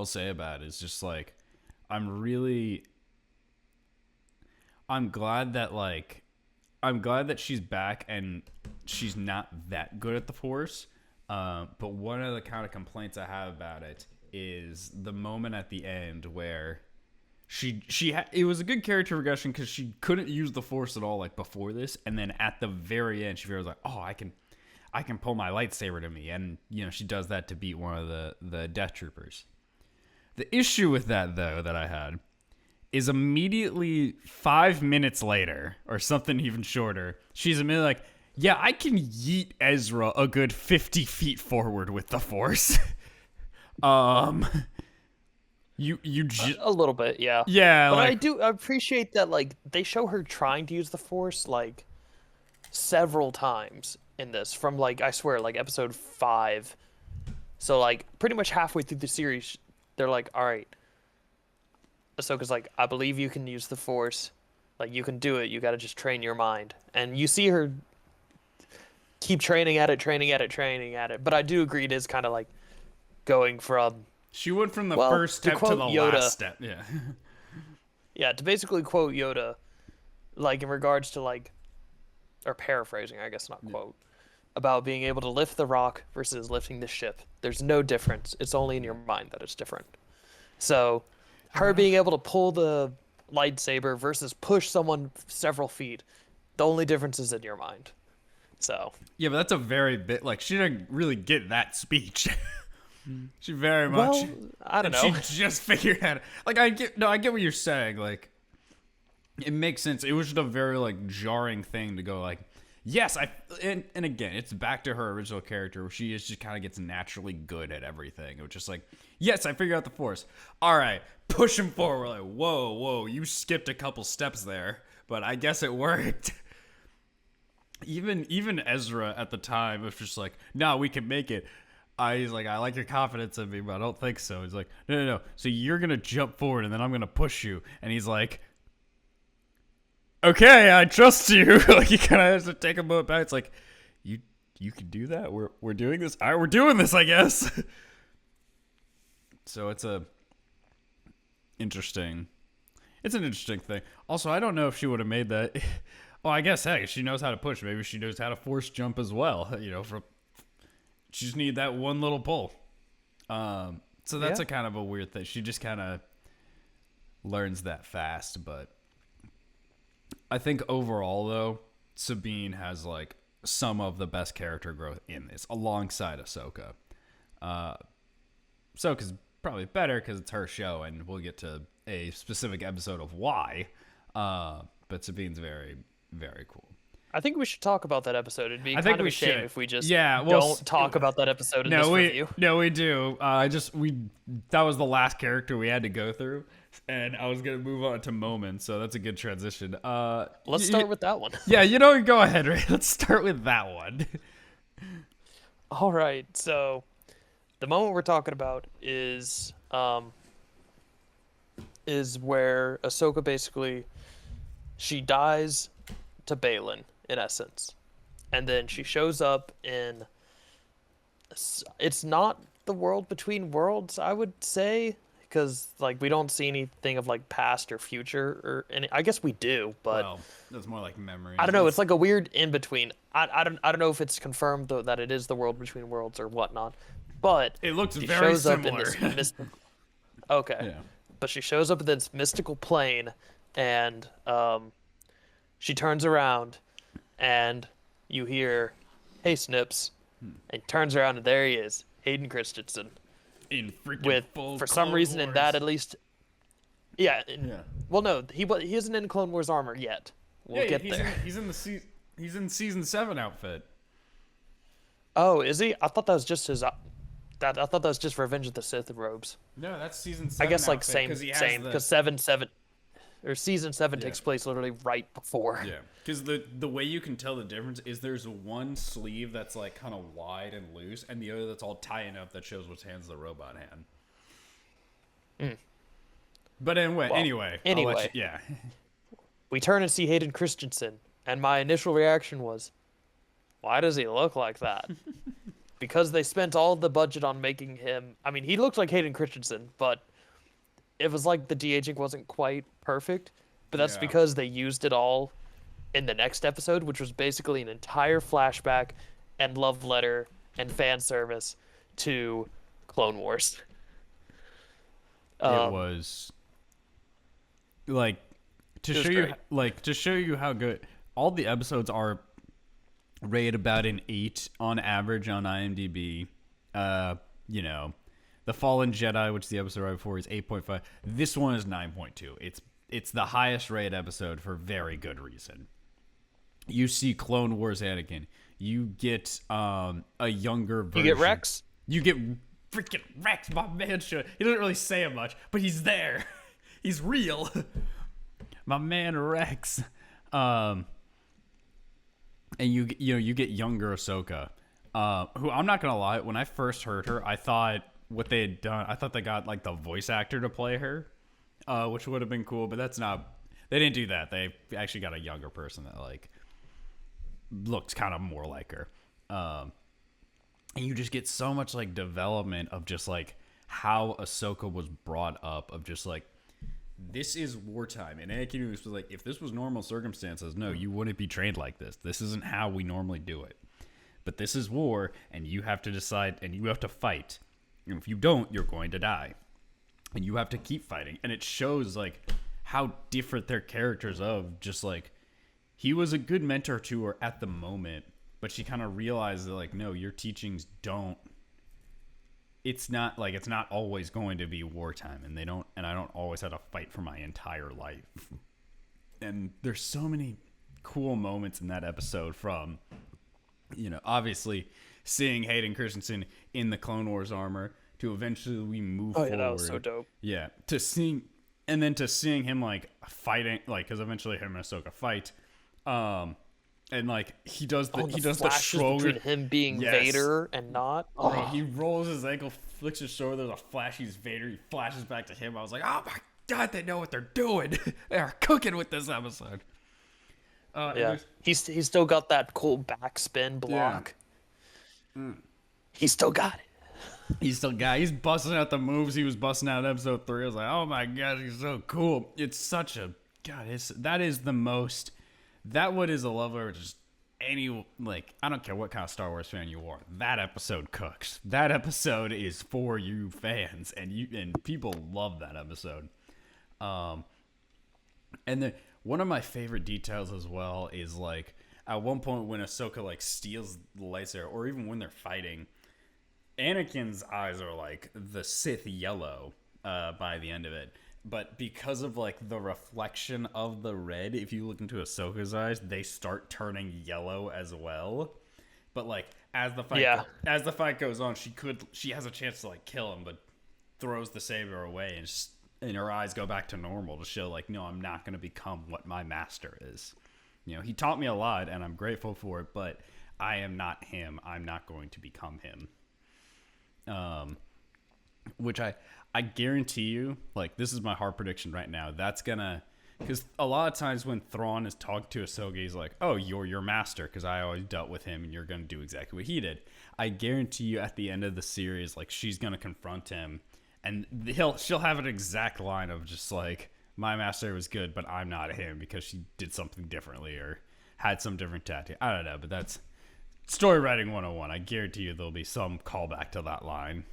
say about it is just like, I'm glad that she's back and she's not that good at the Force. But one of the kind of complaints I have about it is the moment at the end where it was a good character progression because she couldn't use the Force at all like before this, and then at the very end she feels like, oh, I can pull my lightsaber to me, and she does that to beat one of the Death Troopers. The issue with that though that I had is immediately 5 minutes later, or something even shorter, she's immediately like, yeah, I can yeet Ezra a good 50 feet forward with the Force. A little bit, yeah. Yeah, but like, I do appreciate that like they show her trying to use the Force like several times in this, from like I swear like episode 5. So like pretty much halfway through the series, they're like, all right, Ahsoka's like, I believe you can use the Force, like you can do it. You got to just train your mind, and you see her keep training at it. But I do agree it is kind of like going from. She went from the first step to the Yoda, last step. Yeah. Yeah, to basically quote Yoda, like in regards to like, or paraphrasing, I guess, not quote, about being able to lift the rock versus lifting the ship. There's no difference. It's only in your mind that it's different. So, her being able to pull the lightsaber versus push someone several feet, the only difference is in your mind. So. Yeah, but that's a very bit, like, she didn't really get that speech. She very much. Well, I don't know. She just figured out. Like, I get what you're saying. Like, it makes sense. It was just a very like jarring thing to go like, yes, and again, it's back to her original character where she just kind of gets naturally good at everything. It was just like, yes, I figured out the Force. All right, push him forward. We're like, whoa, you skipped a couple steps there, but I guess it worked. Even Ezra at the time was just like, no, we can make it. He's like, I like your confidence in me, but I don't think so. He's like, no. So you're going to jump forward and then I'm going to push you. And he's like, okay, I trust you. Like, he kind of has to take a moment back. It's like, you can do that? We're doing this? All right, we're doing this, I guess. So it's an interesting thing. Also, I don't know if she would have made that. Well, I guess, hey, she knows how to push. Maybe she knows how to force jump as well, she just needed that one little pull. So that's a kind of a weird thing. She just kind of learns that fast. But I think overall, though, Sabine has like some of the best character growth in this, alongside Ahsoka. Ahsoka's probably better because it's her show, and we'll get to a specific episode of why. But Sabine's very, very cool. I think we should talk about that episode. It'd be kind of a shame if we just don't talk about that episode in this review. No, we do. That was the last character we had to go through, and I was gonna move on to moments, so that's a good transition. Let's start with that one. Yeah, go ahead, Ray. Let's start with that one. All right. So, the moment we're talking about is where Ahsoka basically she dies to Balin, in essence, and then she shows up in, it's not the world between worlds, I would say, because like we don't see anything of like past or future or any. I guess we do, but that's more like memories. I don't know. It's like a weird in between. I don't know if it's confirmed though that it is the world between worlds or whatnot, but it looks she very shows similar. up in this okay, yeah. But she shows up in this mystical plane, and she turns around. And you hear, "Hey, Snips," and turns around, and there he is, Hayden Christensen, in freaking full for some reason Wars. In that at least. Yeah. Well, no, he isn't in Clone Wars armor yet. We'll get there. He's in season 7 outfit. Oh, is he? I thought that was just his. I thought that was just Revenge of the Sith robes. No, that's season 7. I guess like outfit, same because 7 or season 7 takes place literally right before. Yeah, because the way you can tell the difference is there's one sleeve that's like kind of wide and loose, and the other that's all tying up that shows which hand's the robot hand. But anyway, yeah. We turn and see Hayden Christensen, and my initial reaction was, why does he look like that? Because they spent all the budget on making him. I mean, he looked like Hayden Christensen, but it was like the de-aging wasn't quite perfect, but that's because they used it all in the next episode, which was basically an entire flashback and love letter and fan service to Clone Wars. It was like to It was show you great. to show you how good all the episodes are. Rated about an 8 on average on IMDb. You know, The Fallen Jedi, which is the episode right before, is 8.5. This one is 9.2. It's the highest rated episode for very good reason. You see Clone Wars Anakin. You get a younger version. You get Rex? You get freaking Rex, my man. He doesn't really say much, but he's there. He's real. My man Rex. And you get younger Ahsoka, who I'm not gonna lie, when I first heard her, I thought what they had done, I thought they got like the voice actor to play her, which would have been cool, but that's not. They didn't do that. They actually got a younger person that like looks kind of more like her, and you just get so much like development of just like how Ahsoka was brought up, of just like, this is wartime, and Anakin was like, if this was normal circumstances, no, you wouldn't be trained like this. This isn't how we normally do it. But this is war, and you have to decide, and you have to fight. And if you don't, you're going to die. And you have to keep fighting. And it shows like how different their characters of just like, he was a good mentor to her at the moment, but she kind of realized that like, no, your teachings don't. It's not always going to be wartime, and I don't always have to fight for my entire life. And there's so many cool moments in that episode, from, obviously seeing Hayden Christensen in the Clone Wars armor, to eventually we move forward. Yeah, that was so dope. Yeah, to seeing him like fighting, like, because eventually him and Ahsoka fight, and like he does the shoulder between him being Vader and not. Bro, he rolls his ankle, flicks his shoulder. There's a flash. He's Vader. He flashes back to him. I was like, oh my god, they know what they're doing. They are cooking with this episode. Yeah, he's still got that cool backspin block. Yeah. He's still got it. He's busting out the moves he was busting out in episode 3. I was like, oh my god, he's so cool. It's such a god. That one is a level where just any, like, I don't care what kind of Star Wars fan you are, that episode cooks. That episode is for you fans, and people love that episode. And then one of my favorite details as well is like at one point when Ahsoka like steals the lightsaber, or even when they're fighting, Anakin's eyes are like the Sith yellow by the end of it. But because of like the reflection of the red, if you look into Ahsoka's eyes, they start turning yellow as well. But like as the fight goes on, she has a chance to like kill him, but throws the saber away, and her eyes go back to normal to show like, no, I'm not going to become what my master is. He taught me a lot, and I'm grateful for it, but I am not him. I'm not going to become him. Which I guarantee you, like, this is my hard prediction right now. That's gonna, because a lot of times when Thrawn is talking to Ahsoka, he's like, oh, you're your master, because I always dealt with him, and you're gonna do exactly what he did. I guarantee you at the end of the series, like, she's gonna confront him, and she'll have an exact line of just like, my master was good, but I'm not him because she did something differently or had some different tactic. I don't know, but that's story writing 101. I guarantee you there'll be some callback to that line.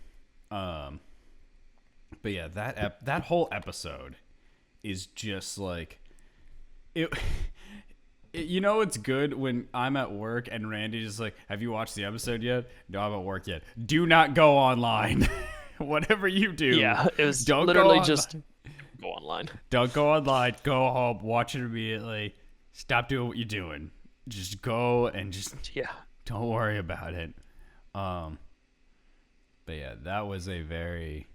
But yeah, that whole episode is just like it. It's good when I'm at work and Randy's just like, have you watched the episode yet? No, I'm at work yet. Do not go online. Whatever you do. Yeah, it was literally just go online. Don't go online. Go home. Watch it immediately. Stop doing what you're doing. Just go and just don't worry about it. But yeah, that was a very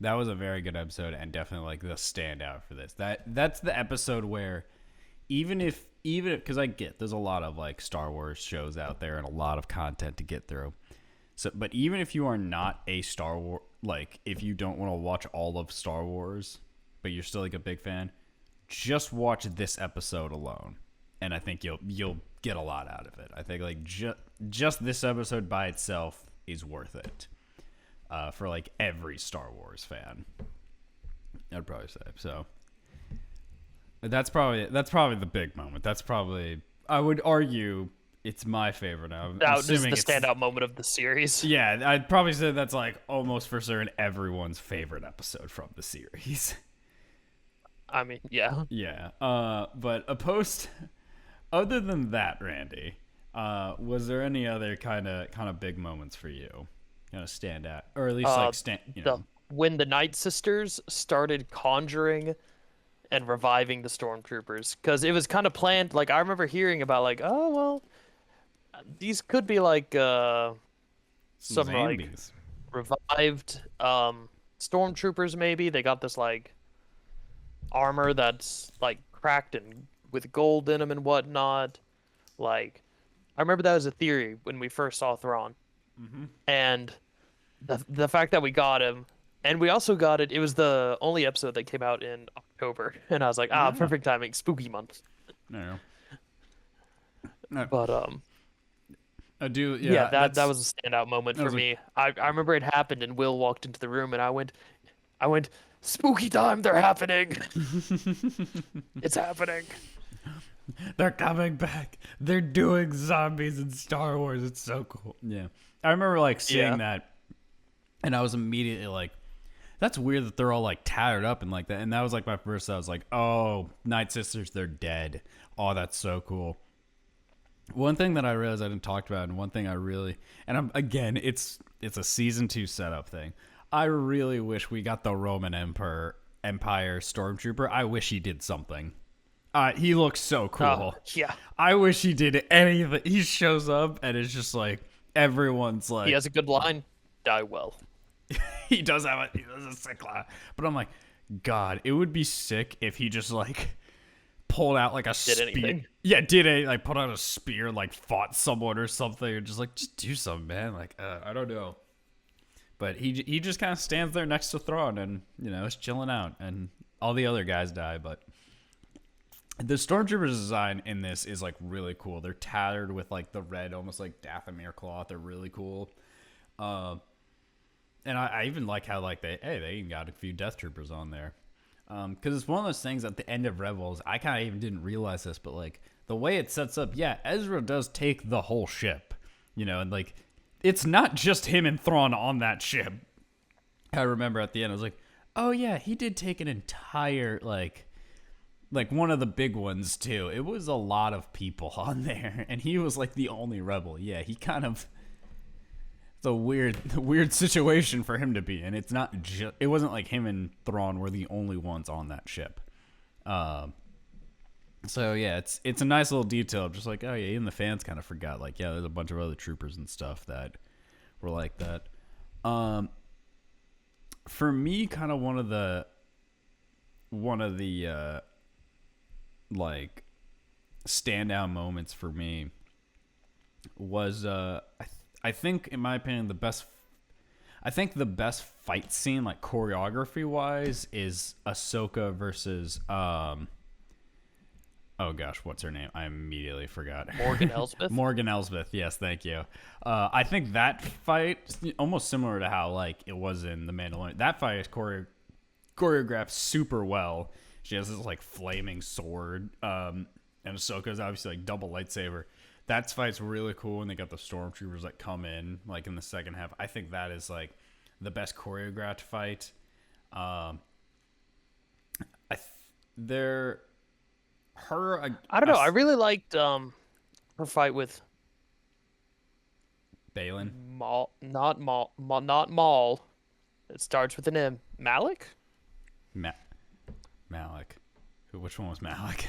good episode, and definitely like the standout for this. That's the episode where even if because I get there's a lot of like Star Wars shows out there and a lot of content to get through. So, but even if you are not a Star Wars, like if you don't want to watch all of Star Wars, but you're still like a big fan, just watch this episode alone, and I think you'll get a lot out of it. I think like just this episode by itself is worth it for like every Star Wars fan. I'd probably say so. That's probably the big moment. That's probably, I would argue, it's my favorite now. This is the standout moment of the series. Yeah, I'd probably say that's like almost for certain everyone's favorite episode from the series. I mean, yeah. Yeah. But other than that, Randy, was there any other kind of big moments for you? Stand out, or at least Uh, like stand. the when the Night Sisters started conjuring and reviving the stormtroopers, because it was kind of planned. Like I remember hearing about like, oh well, these could be like some some like zombies. revived stormtroopers. Maybe they got this like armor that's like cracked and with gold in them and whatnot. Like I remember that was a theory when we first saw Thrawn, Mm-hmm. and the fact that we got him, and we also got it. It was the only episode that came out in October, and I was like, ah, Yeah. perfect timing, spooky month. No. No. But I do. yeah, Yeah. that was a standout moment That for was me. I remember it happened, and Will walked into the room, and I went, spooky time, they're happening. It's happening. They're coming back. They're doing zombies in Star Wars. It's so cool. Yeah. I remember like seeing Yeah. that, and I was immediately like, that's weird that they're all like tattered up and like that. And that was like my first. I was like, oh, Night Sisters, they're dead. Oh, that's so cool. One thing that I realized I didn't talk about, and one thing I really, and I'm again, it's a season 2 setup thing. I really wish we got the Roman Empire Stormtrooper. I wish he did something. He looks so cool. Yeah, I wish he did anything. He shows up and it's just like everyone's like he has a good line. Die well. he does a sick line. But I'm like, God, it would be sick if he just like pulled out like a spear. anything. Yeah, did a like put out a spear, like fought someone or something, or just do something, man. Like I don't know. But he just kind of stands there next to Thrawn and is chilling out, and all the other guys die. But the Stormtroopers design in this is like really cool. They're tattered with like the red, almost like Dathomir cloth. They're really cool. And I even like how like they even got a few Death Troopers on there. Because it's one of those things at the end of Rebels. I kind of even didn't realize this, but like the way it sets up, yeah, Ezra does take the whole ship, and like it's not just him and Thrawn on that ship. I remember at the end, I was like, oh yeah, he did take an entire like one of the big ones too. It was a lot of people on there, and he was like the only rebel. Yeah, he kind of. It's a weird situation for him to be in. It's not just. It wasn't like him and Thrawn were the only ones on that ship. So yeah, it's a nice little detail. Just like, oh yeah, even the fans kind of forgot. Like, yeah, there's a bunch of other troopers and stuff that were like that. For me, kind of one of the like standout moments for me was I think in my opinion the best fight scene like choreography wise is Ahsoka versus oh gosh, what's her name? I immediately forgot. Morgan Elsbeth. Morgan Elsbeth, yes, thank you. I think that fight almost similar to how like it was in The Mandalorian. That fight is choreographed super well. She has this like flaming sword, and Ahsoka's obviously like double lightsaber. That fight's really cool, and they got the stormtroopers that come in like in the second half. I think that is like the best choreographed fight. I don't know. I really liked her fight with Balin. Not Maul. It starts with an M. Malik? Malik. Which one was Malik?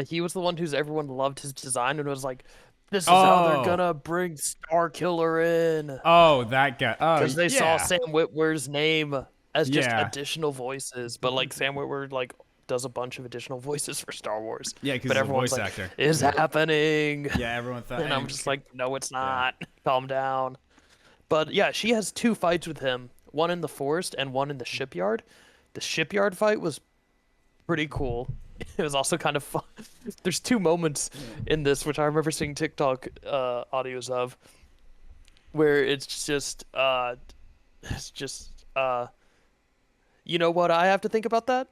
He was the one who's everyone loved his design and was like, this is how they're gonna bring Star Killer in. Oh, that guy. Oh, because they yeah. saw Sam Witwer's name as just Yeah. additional voices, but like Sam Witwer like does a bunch of additional voices for Star Wars. Yeah, because but he's a everyone's voice like, actor. "Is happening?" Yeah, everyone thought. And I'm just like, "No, it's not. Calm down." But yeah, she has two fights with him: one in the forest and one in the shipyard. The shipyard fight was pretty cool. It was also kind of fun. There's two moments in this which I remember seeing TikTok audios of, where it's just you know what I have to think about that?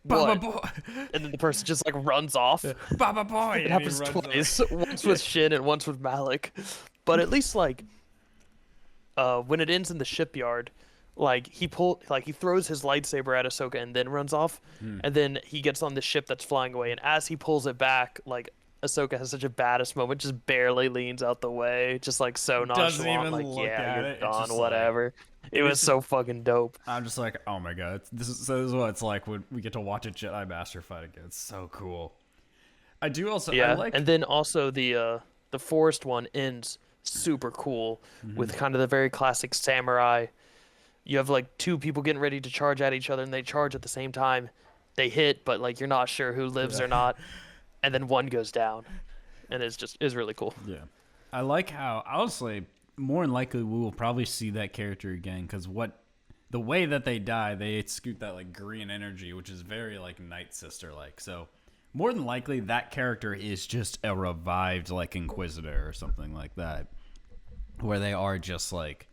Baba What? boy. And then the person just like runs off. Baba boy. It and he happens runs twice. off. Once with Shin and once with Malik. But at least like when it ends in the shipyard, like he throws his lightsaber at Ahsoka and then runs off, and then he gets on the ship that's flying away, and as he pulls it back, like Ahsoka has such a badass moment, just barely leans out the way, just like so Doesn't nonchalant, even like look yeah, at you're it. It's done, just whatever. It and was it's so fucking dope. I'm just like, oh my god, this is what it's like when we get to watch a Jedi Master fight again. It's so cool. I do also I Yeah, like and then also the forest one ends super cool with kind of the very classic samurai. You have like two people getting ready to charge at each other, and they charge at the same time. They hit, but like you're not sure who lives yeah. or not, and then one goes down, and it's really cool. Yeah. I like how honestly more than likely we will probably see that character again because the way that they die, they scoot that like green energy, which is very like Night Sister like. So more than likely that character is just a revived like Inquisitor or something like that, where they are just like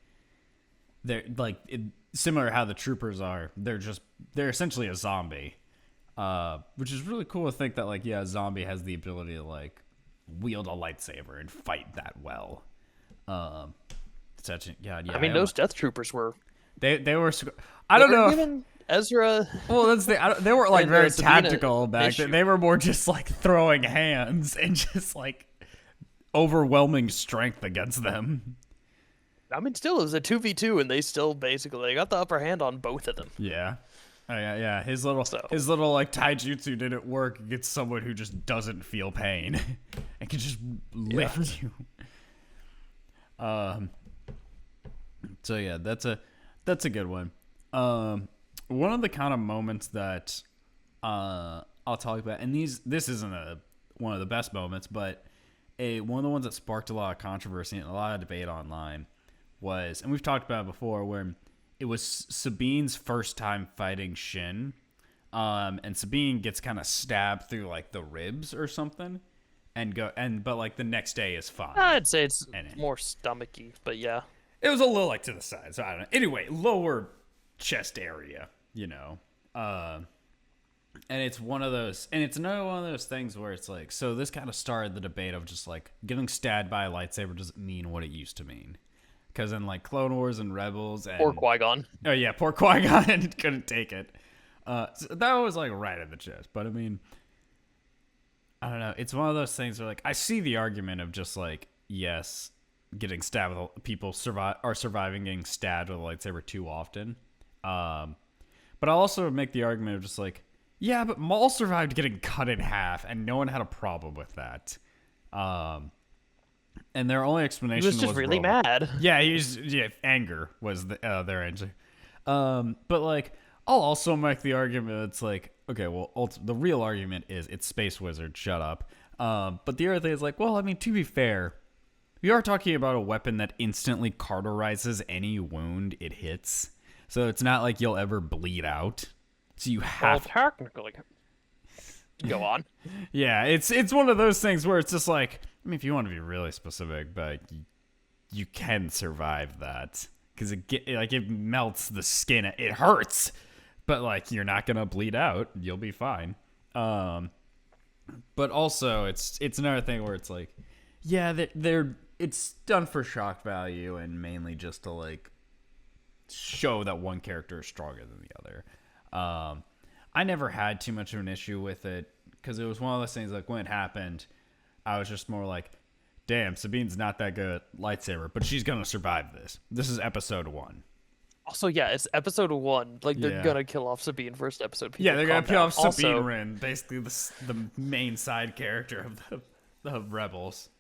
similar to how the troopers are. They're essentially a zombie, which is really cool to think that like yeah, a zombie has the ability to like wield a lightsaber and fight that well. Such a god, yeah. I mean, those Death Troopers were They were. I don't know. Even Ezra. Well, that's they weren't like and, very Sabina, tactical back then. They were more just like throwing hands and just like overwhelming strength against them. I mean, still, it was a 2v2, and they still basically got the upper hand on both of them. Yeah. Oh, yeah. His little like taijutsu didn't work against someone who just doesn't feel pain and can just lift you. So yeah, that's a good one. One of the kind of moments that I'll talk about, and this isn't one of the best moments, but one of the ones that sparked a lot of controversy and a lot of debate online was, and we've talked about it before, where it was Sabine's first time fighting Shin, and Sabine gets kind of stabbed through like the ribs or something, but like the next day is fine. I'd say it's more stomachy, but yeah. It was a little like to the side, so I don't know. Anyway, lower chest area, you know. And it's one of those, and it's another one of those things where it's like, so this kind of started the debate of just like getting stabbed by a lightsaber doesn't mean what it used to mean. Because in like Clone Wars and Rebels and Poor Qui-Gon. Oh yeah, poor Qui-Gon couldn't take it. So that was like right in the chest. But I mean, I don't know. It's one of those things where like I see the argument of just like, yes, getting stabbed with people surviving getting stabbed with a lightsaber too often. But I also make the argument of just like, yeah, but Maul survived getting cut in half, and no one had a problem with that. And their only explanation was just really Roman. Mad. Yeah, anger was their answer. But like, I'll also make the argument. It's like, okay, well, the real argument is it's Space Wizard. Shut up. But the other thing is like, well, I mean, to be fair, we are talking about a weapon that instantly cauterizes any wound it hits. So it's not like you'll ever bleed out. So you have technically. Go on. Yeah, it's one of those things where it's just like, I mean, if you want to be really specific, but you can survive that because it melts the skin. It hurts, but like you're not gonna bleed out. You'll be fine. But also it's another thing where it's like, yeah, it's done for shock value and mainly just to like show that one character is stronger than the other. I never had too much of an issue with it because it was one of those things like when it happened, I was just more like, damn, Sabine's not that good at lightsaber, but she's going to survive this. This is episode 1. Also, yeah, it's episode 1. Like, they're going to kill off Sabine first episode. People they're going to kill off Sabine Wren, basically the main side character of the Rebels.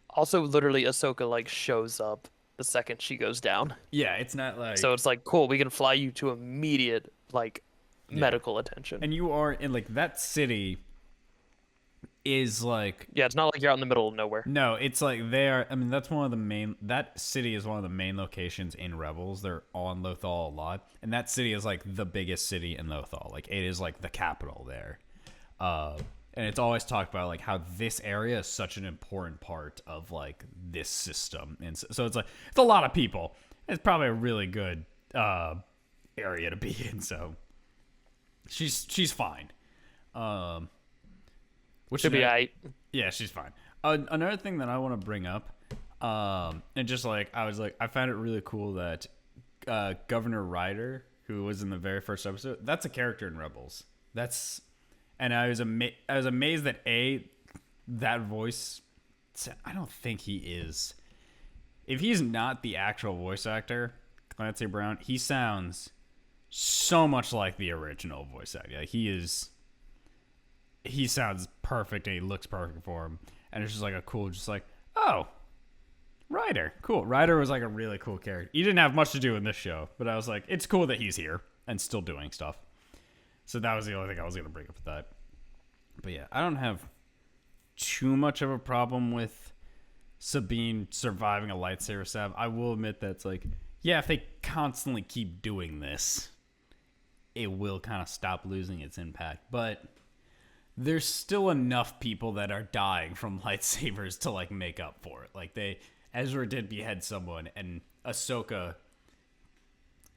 Also, literally, Ahsoka, like, shows up the second she goes down. Yeah, it's not like... So it's like, cool, we can fly you to immediate, like, medical attention. And you are in, like, that city is, like... Yeah, it's not like you're out in the middle of nowhere. No, it's like that's one of the main... That city is one of the main locations in Rebels. They're on Lothal a lot. And that city is, like, the biggest city in Lothal. Like, it is, like, the capital there. And it's always talked about like how this area is such an important part of like this system, and so it's like it's a lot of people. It's probably a really good area to be in. So she's fine. Which should be alright. Yeah, she's fine. Another thing that I want to bring up, and just like I was like I found it really cool that Governor Ryder, who was in the very first episode, that's a character in Rebels. And I was amazed that that voice. I don't think he is. If he's not the actual voice actor, Clancy Brown, he sounds so much like the original voice actor. Like he sounds perfect and he looks perfect for him. And it's just like a cool, just like, oh, Ryder, cool. Ryder was like a really cool character. He didn't have much to do in this show, but I was like, it's cool that he's here and still doing stuff. So that was the only thing I was going to bring up with that. But yeah, I don't have too much of a problem with Sabine surviving a lightsaber stab. I will admit that it's like, yeah, if they constantly keep doing this, it will kind of stop losing its impact. But there's still enough people that are dying from lightsabers to like make up for it. Like Ezra did behead someone, and Ahsoka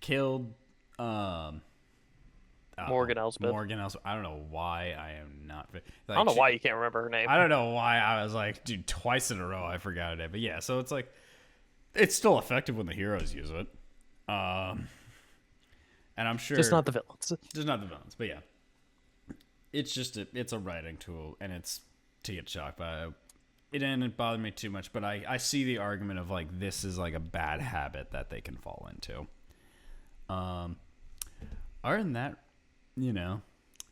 killed Morgan Elsbeth. I don't know why I am not. Like, I don't know why you can't remember her name. I don't know why I was like, dude, twice in a row I forgot it. But yeah, so it's like, it's still effective when the heroes use it. And I'm sure. Just not the villains. Just not the villains. But yeah. It's just it's a writing tool, and it's to get shocked by. It didn't bother me too much, but I see the argument of like this is like a bad habit that they can fall into. Other than that,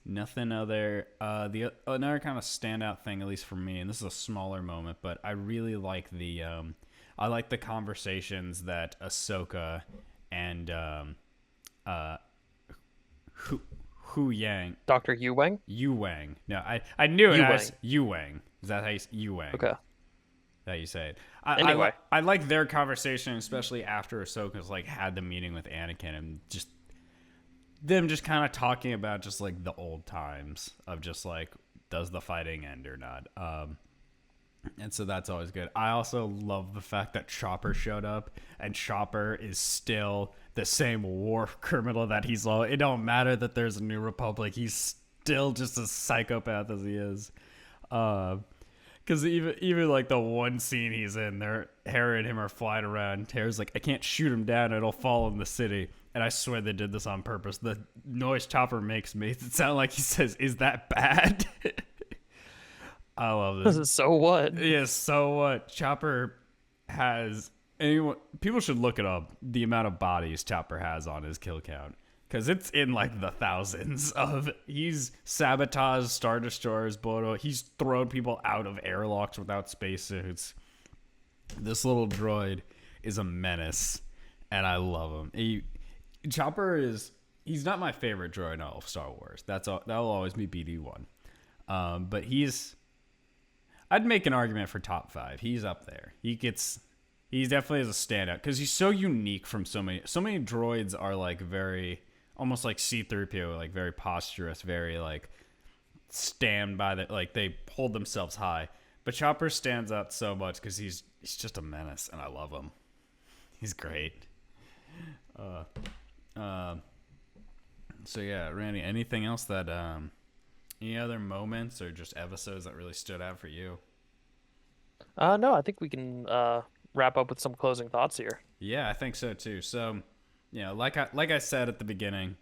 nothing other. The another kind of standout thing, at least for me, and this is a smaller moment, but I really like I like the conversations that Ahsoka and Hu Yang. Dr. Yu Wang? Yu Wang. No, I knew it Yu as Wang. Yu Wang. Is that how you Yu Wang? Okay. How you say it. Anyway. I like their conversation, especially after Ahsoka's like had the meeting with Anakin and just them just kind of talking about just like the old times of just like, does the fighting end or not? And so that's always good. I also love the fact that Chopper showed up, and Chopper is still the same war criminal that he's all. It don't matter that there's a New Republic. He's still just a psychopath as he is. Because even like the one scene he's in, Hera and him are flying around. Hera's like, I can't shoot him down. It'll fall in the city. And I swear they did this on purpose. The noise Chopper makes it sound like he says, is that bad? I love this. So what? Yeah, so what? Chopper has people should look it up, the amount of bodies Chopper has on his kill count, because it's in like the thousands. He's sabotaged Star Destroyers, he's thrown people out of airlocks without spacesuits. This little droid is a menace, and I love him. He's not my favorite droid in all of Star Wars. That'll always be BD1. But I'd make an argument for top 5. He's up there. He definitely is a standout because he's so unique from so many droids are like very almost like C-3PO, like very posturous, very like stand by that, like they hold themselves high. But Chopper stands out so much because he's just a menace, and I love him. He's great. So yeah, Randy, anything else that any other moments or just episodes that really stood out for you? No, I think we can wrap up with some closing thoughts here. Yeah, I think so too. So, like I said at the beginning,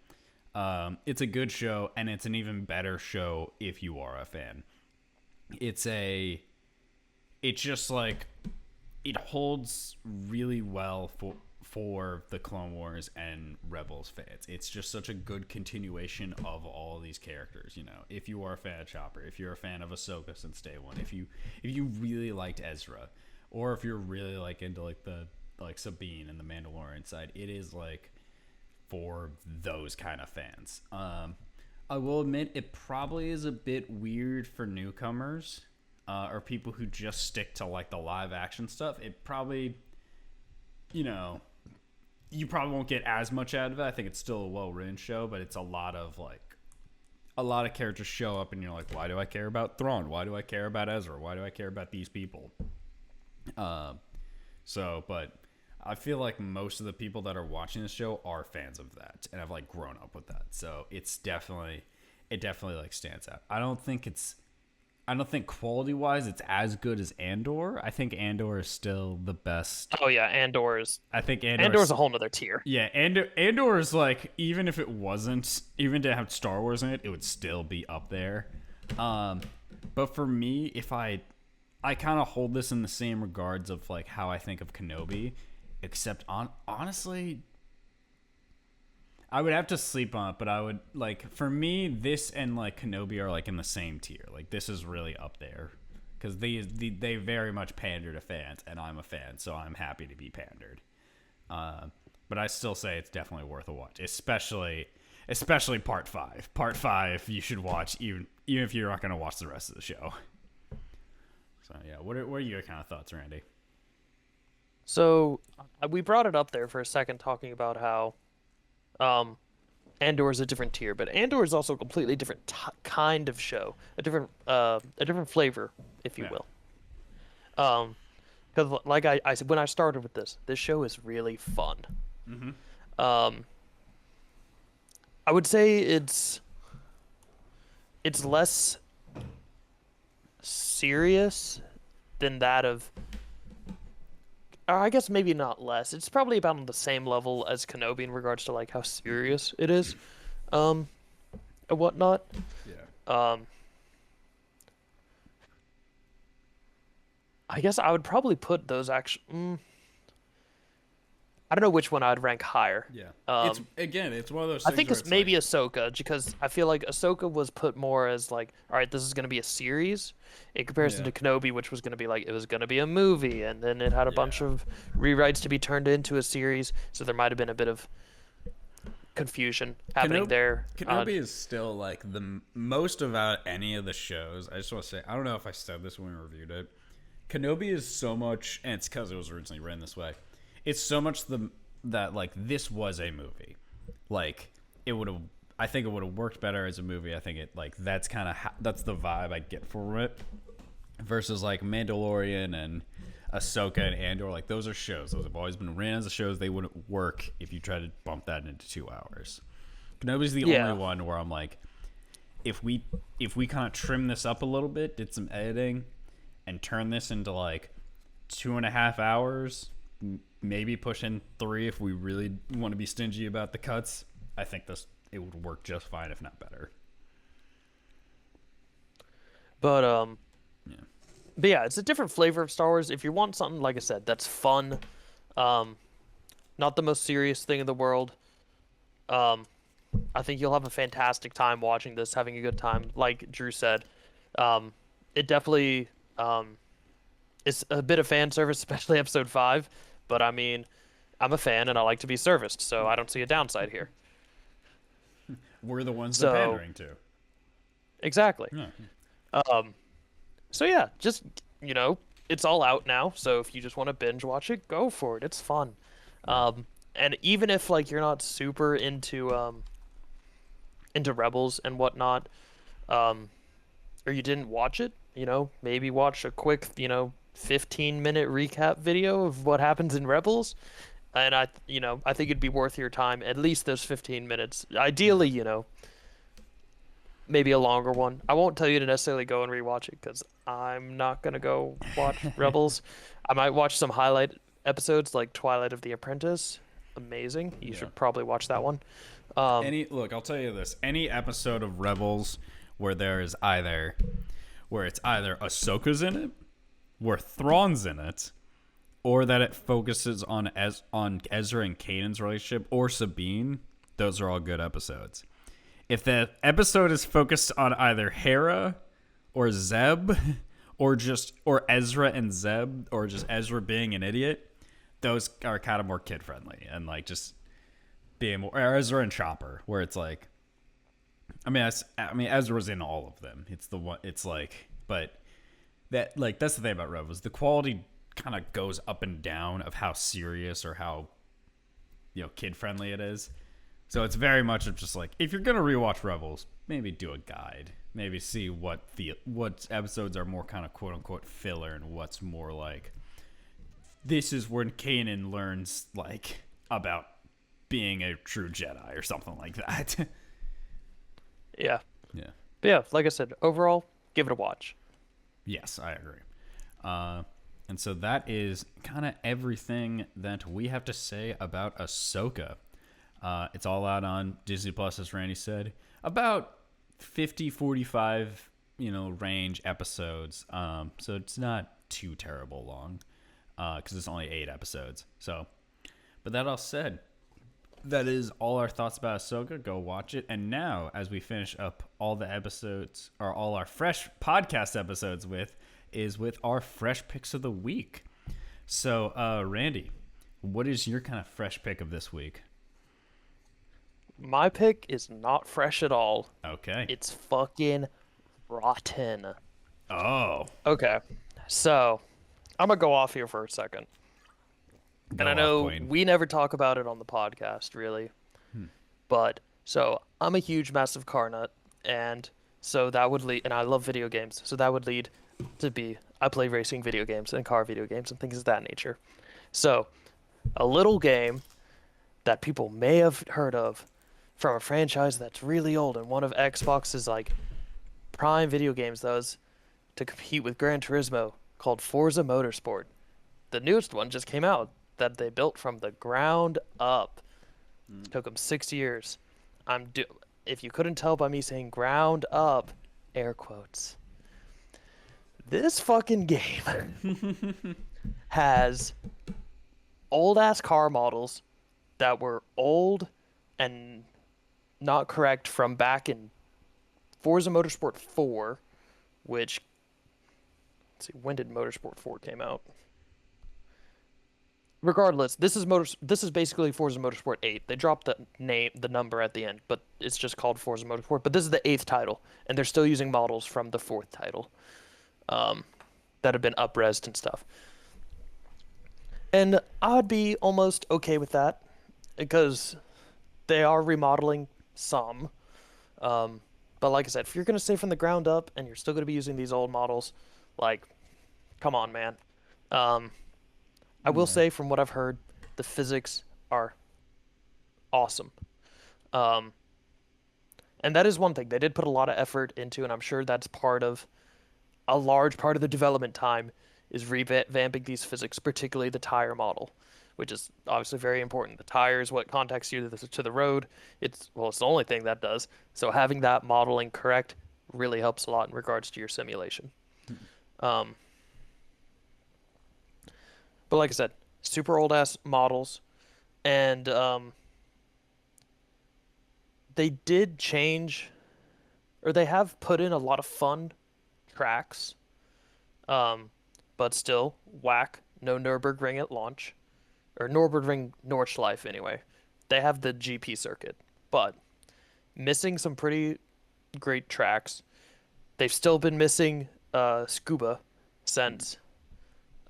it's a good show, and it's an even better show if you are a fan. It's just like it holds really well for the Clone Wars and Rebels fans. It's just such a good continuation of all these characters. If you are a fan of Chopper, if you're a fan of Ahsoka since day one, if you really liked Ezra, or if you're really like into like the Sabine and the Mandalorian side, it is like for those kind of fans. I will admit it probably is a bit weird for newcomers or people who just stick to like the live action stuff. It probably, you probably won't get as much out of it. I think it's still a well-written show, but it's a lot of characters show up, and you're like, why do I care about Thrawn? Why do I care about Ezra? Why do I care about these people? But I feel like most of the people that are watching this show are fans of that, and have like grown up with that. So it definitely like stands out. I don't think it's I don't think quality wise it's as good as Andor. I think Andor is still the best. Oh yeah, Andor's I think Andor's a whole nother tier. yeah, Andor is like, even if it wasn't, even to have Star Wars in it, it would still be up there. But for me, if I kind of hold this in the same regards of like how I think of Kenobi, except honestly, I would have to sleep on it, but I would like, for me, this and like Kenobi are like in the same tier. Like this is really up there because they very much pander to fans, and I'm a fan, so I'm happy to be pandered. But I still say it's definitely worth a watch, especially part five. Part five you should watch even if you're not going to watch the rest of the show. So yeah, what are your kind of thoughts, Randy? So we brought it up there for a second, talking about how Andor is a different tier, but Andor is also a completely different kind of show, a different flavor, if you Yeah. will. Because like I said when I started with this show is really fun. I would say it's less serious than that of, or I guess maybe not less. It's probably about on the same level as Kenobi in regards to like how serious it is, and whatnot. Yeah. I guess I would probably put those actually. I don't know which one I'd rank higher. Yeah. Um, It's one of those I things think where it's it's maybe like, Ahsoka, because I feel like Ahsoka was put more as like, all right, this is going to be a series, in comparison yeah. to Kenobi, which was going to be like, it was going to be a movie, and then it had a bunch Yeah. of rewrites to be turned into a series, so there might have been a bit of confusion happening there. Kenobi is still like the most about any of the shows. I just want to say, I don't know if I said this when we reviewed it. Kenobi is so much, and it's because it was originally written this way. It's so much that like this was a movie. Like it would have, I think it would have worked better as a movie. I think it like that's kind of that's the vibe I get from it. Versus like Mandalorian and Ahsoka and Andor, like those are shows. Those have always been ran as shows. They wouldn't work if you try to bump that into 2 hours. Kenobi's the Yeah. only one where I'm like, if we kind of trim this up a little bit, did some editing, and turn this into like 2.5 hours, maybe push in 3 if we really want to be stingy about the cuts, I think it would work just fine, if not better. But Yeah. but yeah, it's a different flavor of Star Wars. If you want something, like I said, that's fun, not the most serious thing in the world, I think you'll have a fantastic time watching this, having a good time. Like Drew said, it definitely it's a bit of fan service, especially episode 5. But I mean, I'm a fan and I like to be serviced, so I don't see a downside here. We're the ones So- they're pandering to. Exactly. Yeah. So yeah, just it's all out now. So if you just want to binge watch it, go for it. It's fun. And even if like you're not super into Rebels and whatnot, or you didn't watch it, maybe watch a quick 15-minute recap video of what happens in Rebels, and I think it'd be worth your time, at least those 15 minutes. Ideally, maybe a longer one. I won't tell you to necessarily go and rewatch it because I'm not gonna go watch Rebels. I might watch some highlight episodes like Twilight of the Apprentice. Amazing. You Yeah. should probably watch that one. Look, I'll tell you this: any episode of Rebels where it's either Ahsoka's in it, where Thrawn's in it, or that it focuses on Ezra and Kanan's relationship, or Sabine, those are all good episodes. If the episode is focused on either Hera or Zeb, or Ezra and Zeb, or just Ezra being an idiot, those are kind of more kid friendly and like just being more, or Ezra and Chopper, where it's like, Ezra's in all of them. It's the one. It's like, but that like that's the thing about Rebels. The quality kind of goes up and down of how serious or how kid friendly it is. So it's very much of just like, if you're gonna rewatch Rebels, maybe do a guide. Maybe see what episodes are more kind of quote unquote filler and what's more like, this is when Kanan learns like about being a true Jedi or something like that. Yeah. Yeah. But yeah, like I said, overall, give it a watch. Yes, I agree. And so that is kind of everything that we have to say about Ahsoka. It's all out on Disney Plus, as Randy said. About 50, 45, range episodes. So it's not too terrible long because it's only 8 episodes. So, but that all said, that is all our thoughts about Ahsoka. Go watch it. And now, as we finish up all the episodes, or all our fresh podcast episodes with our fresh picks of the week. So, Randy, what is your kind of fresh pick of this week? My pick is not fresh at all. Okay. It's fucking rotten. Oh. Okay. So, I'm going to go off here for a second. And I know we never talk about it on the podcast, really. But, so, I'm a huge, massive car nut. And so that would lead, and I love video games. So that would lead to be, I play racing video games and car video games and things of that nature. So, a little game that people may have heard of from a franchise that's really old and one of Xbox's, like, prime video games that was to compete with Gran Turismo, called Forza Motorsport. The newest one just came out that they built from the ground up. It took them 6 years. If you couldn't tell by me saying ground up, air quotes. This fucking game has old ass car models that were old and not correct from back in Forza Motorsport 4, which, let's see, when did Motorsport 4 came out? Regardless, this is basically Forza Motorsport 8. They dropped the number at the end, but it's just called Forza Motorsport. But this is the 8th title, and they're still using models from the 4th title that have been up-resed and stuff. And I'd be almost okay with that because they are remodeling some. But like I said, if you're going to stay from the ground up and you're still going to be using these old models, like, come on, man. I will say, from what I've heard, the physics are awesome. And that is one thing they did put a lot of effort into, and I'm sure that's a large part of the development time is revamping these physics, particularly the tire model, which is obviously very important. The tire is what contacts you to the road. It's the only thing that does. So having that modeling correct really helps a lot in regards to your simulation. But like I said, super old ass models, and they did change, or they have put in a lot of fun tracks, but still whack. No Nürburgring at launch, or Nürburgring Nordschleife anyway. They have the GP circuit, but missing some pretty great tracks. They've still been missing scuba since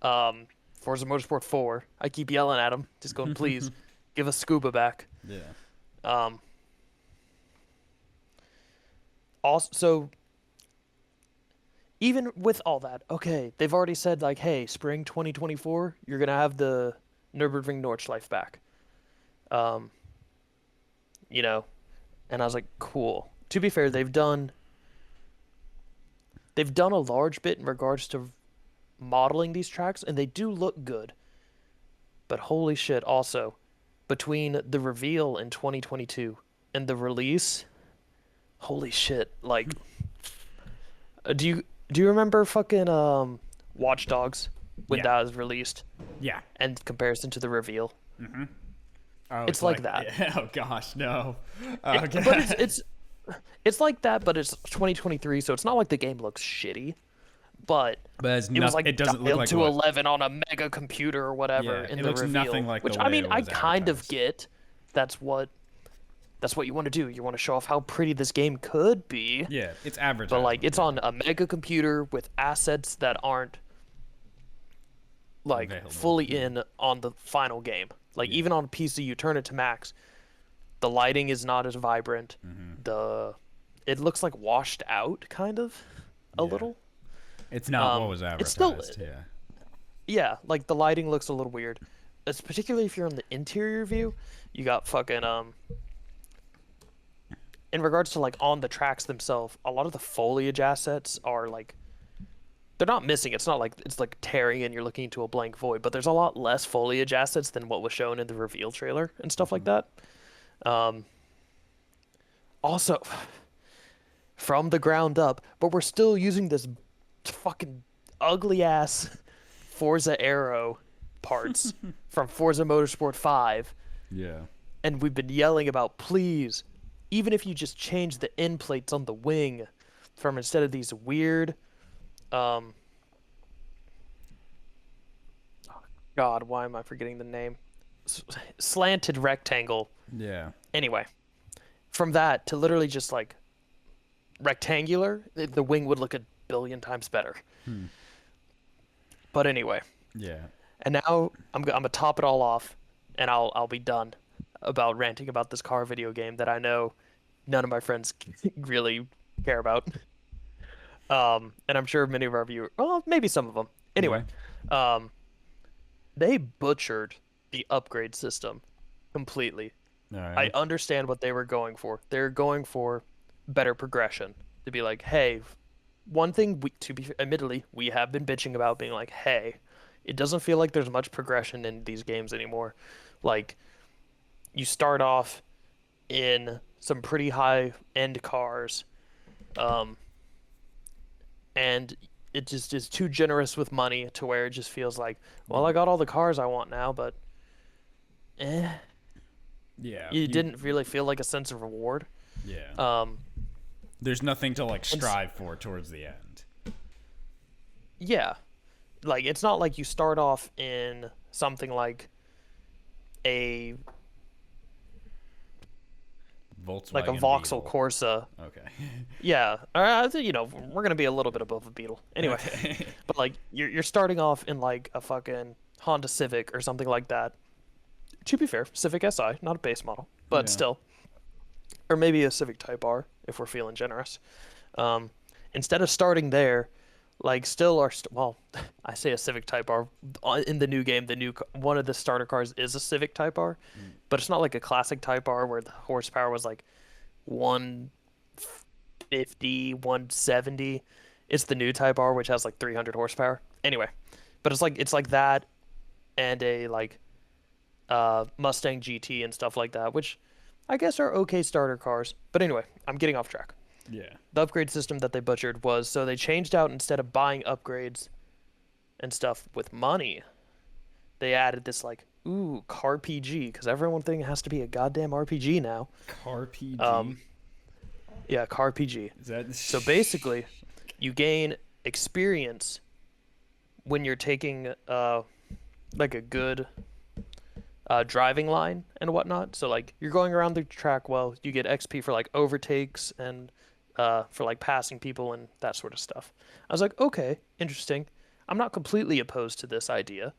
Forza Motorsport 4. I keep yelling at them, just going, please, give us scuba back. Yeah. Also, even with all that, okay, they've already said, like, hey, spring 2024, you're going to have the Nürburgring Nordschleife back. And I was like, cool. To be fair, they've done a large bit in regards to modeling these tracks, and they do look good. But holy shit, also, between the reveal in 2022 and the release, holy shit, like, do you remember fucking Watch Dogs when that was released? Yeah. And comparison to the reveal? Mm-hmm. Oh, it's like that. Yeah, oh gosh, no. Okay. But it's like that, but it's 2023, so it's not like the game looks shitty. But it was like it doesn't look like to 11 on a mega computer or whatever in the looks reveal. Nothing like which the way I mean, it I was kind of advertised. get. That's what you want to do. You want to show off how pretty this game could be. Yeah, it's advertised. But like, it's on a mega computer with assets that aren't like available. fully in on the final game. Like even on PC, you turn it to max, the lighting is not as vibrant. It looks like washed out, kind of, a little. It's not what was advertised. It's still, yeah. Yeah, like the lighting looks a little weird. It's particularly if you're on the interior view. You got fucking in regards to like on the tracks themselves, a lot of the foliage assets are like they're not missing. It's not like it's like tearing and you're looking into a blank void, but there's a lot less foliage assets than what was shown in the reveal trailer and stuff like Hmm. that. Um, Also, from the ground up, but we're still using this fucking ugly ass Forza Aero parts from Forza Motorsport 5, Yeah. and we've been yelling about, please, even if you just change the end plates on the wing from instead of these weird, um, God, why am I forgetting the name? Slanted rectangle. Yeah. Anyway, from that to literally just like rectangular, the wing would look a billion times better. Hmm. But anyway, Yeah. and now I'm gonna top it all off, and I'll be done about ranting about this car video game that I know none of my friends really care about. And I'm sure many of our viewers, well, maybe some of them. Yeah. Anyway, um, they butchered the upgrade system completely. All I right. understand what they were going for. They're going for better progression. To be like, hey, one thing to be admittedly we have been bitching about being like, hey, it doesn't feel like there's much progression in these games anymore. Like you start off in some pretty high end cars, um, and it just is too generous with money to where it just feels like, well, I got all the cars I want now, but eh, Yeah. it You. didn't really feel like a sense of reward. Yeah. Um, There's nothing to like and strive for towards the end. yeah, like it's not like you start off in something a like a Volkswagen Vauxhall Beetle. Corsa. Okay. Yeah, we're gonna be a little bit above a Beetle. Anyway, Okay. but like you're starting off in like a fucking Honda Civic or something like that. To be fair, Civic Si, not a base model, but Yeah. still, or maybe a Civic Type R if we're feeling generous. Um, Instead of starting there, like still are well, I say a Civic Type R in the new game. One of the starter cars is a Civic Type R, Mm. but it's not like a classic Type R where the horsepower was like 150, 170. It's the new Type R which has like 300 horsepower. Anyway, but it's like that and a like Mustang GT and stuff like that, which I guess are okay starter cars. But anyway, I'm getting off track. Yeah. The upgrade system that they butchered was so they changed out instead of buying upgrades and stuff with money, they added this like car PG because everyone thing has to be a goddamn RPG now. Car PG. Um, yeah, car PG. Is that So basically, you gain experience when you're taking like a good driving line and whatnot. So like you're going around the track well, you get XP for like overtakes and for like passing people and that sort of stuff. I was like, okay, interesting. I'm not completely opposed to this idea.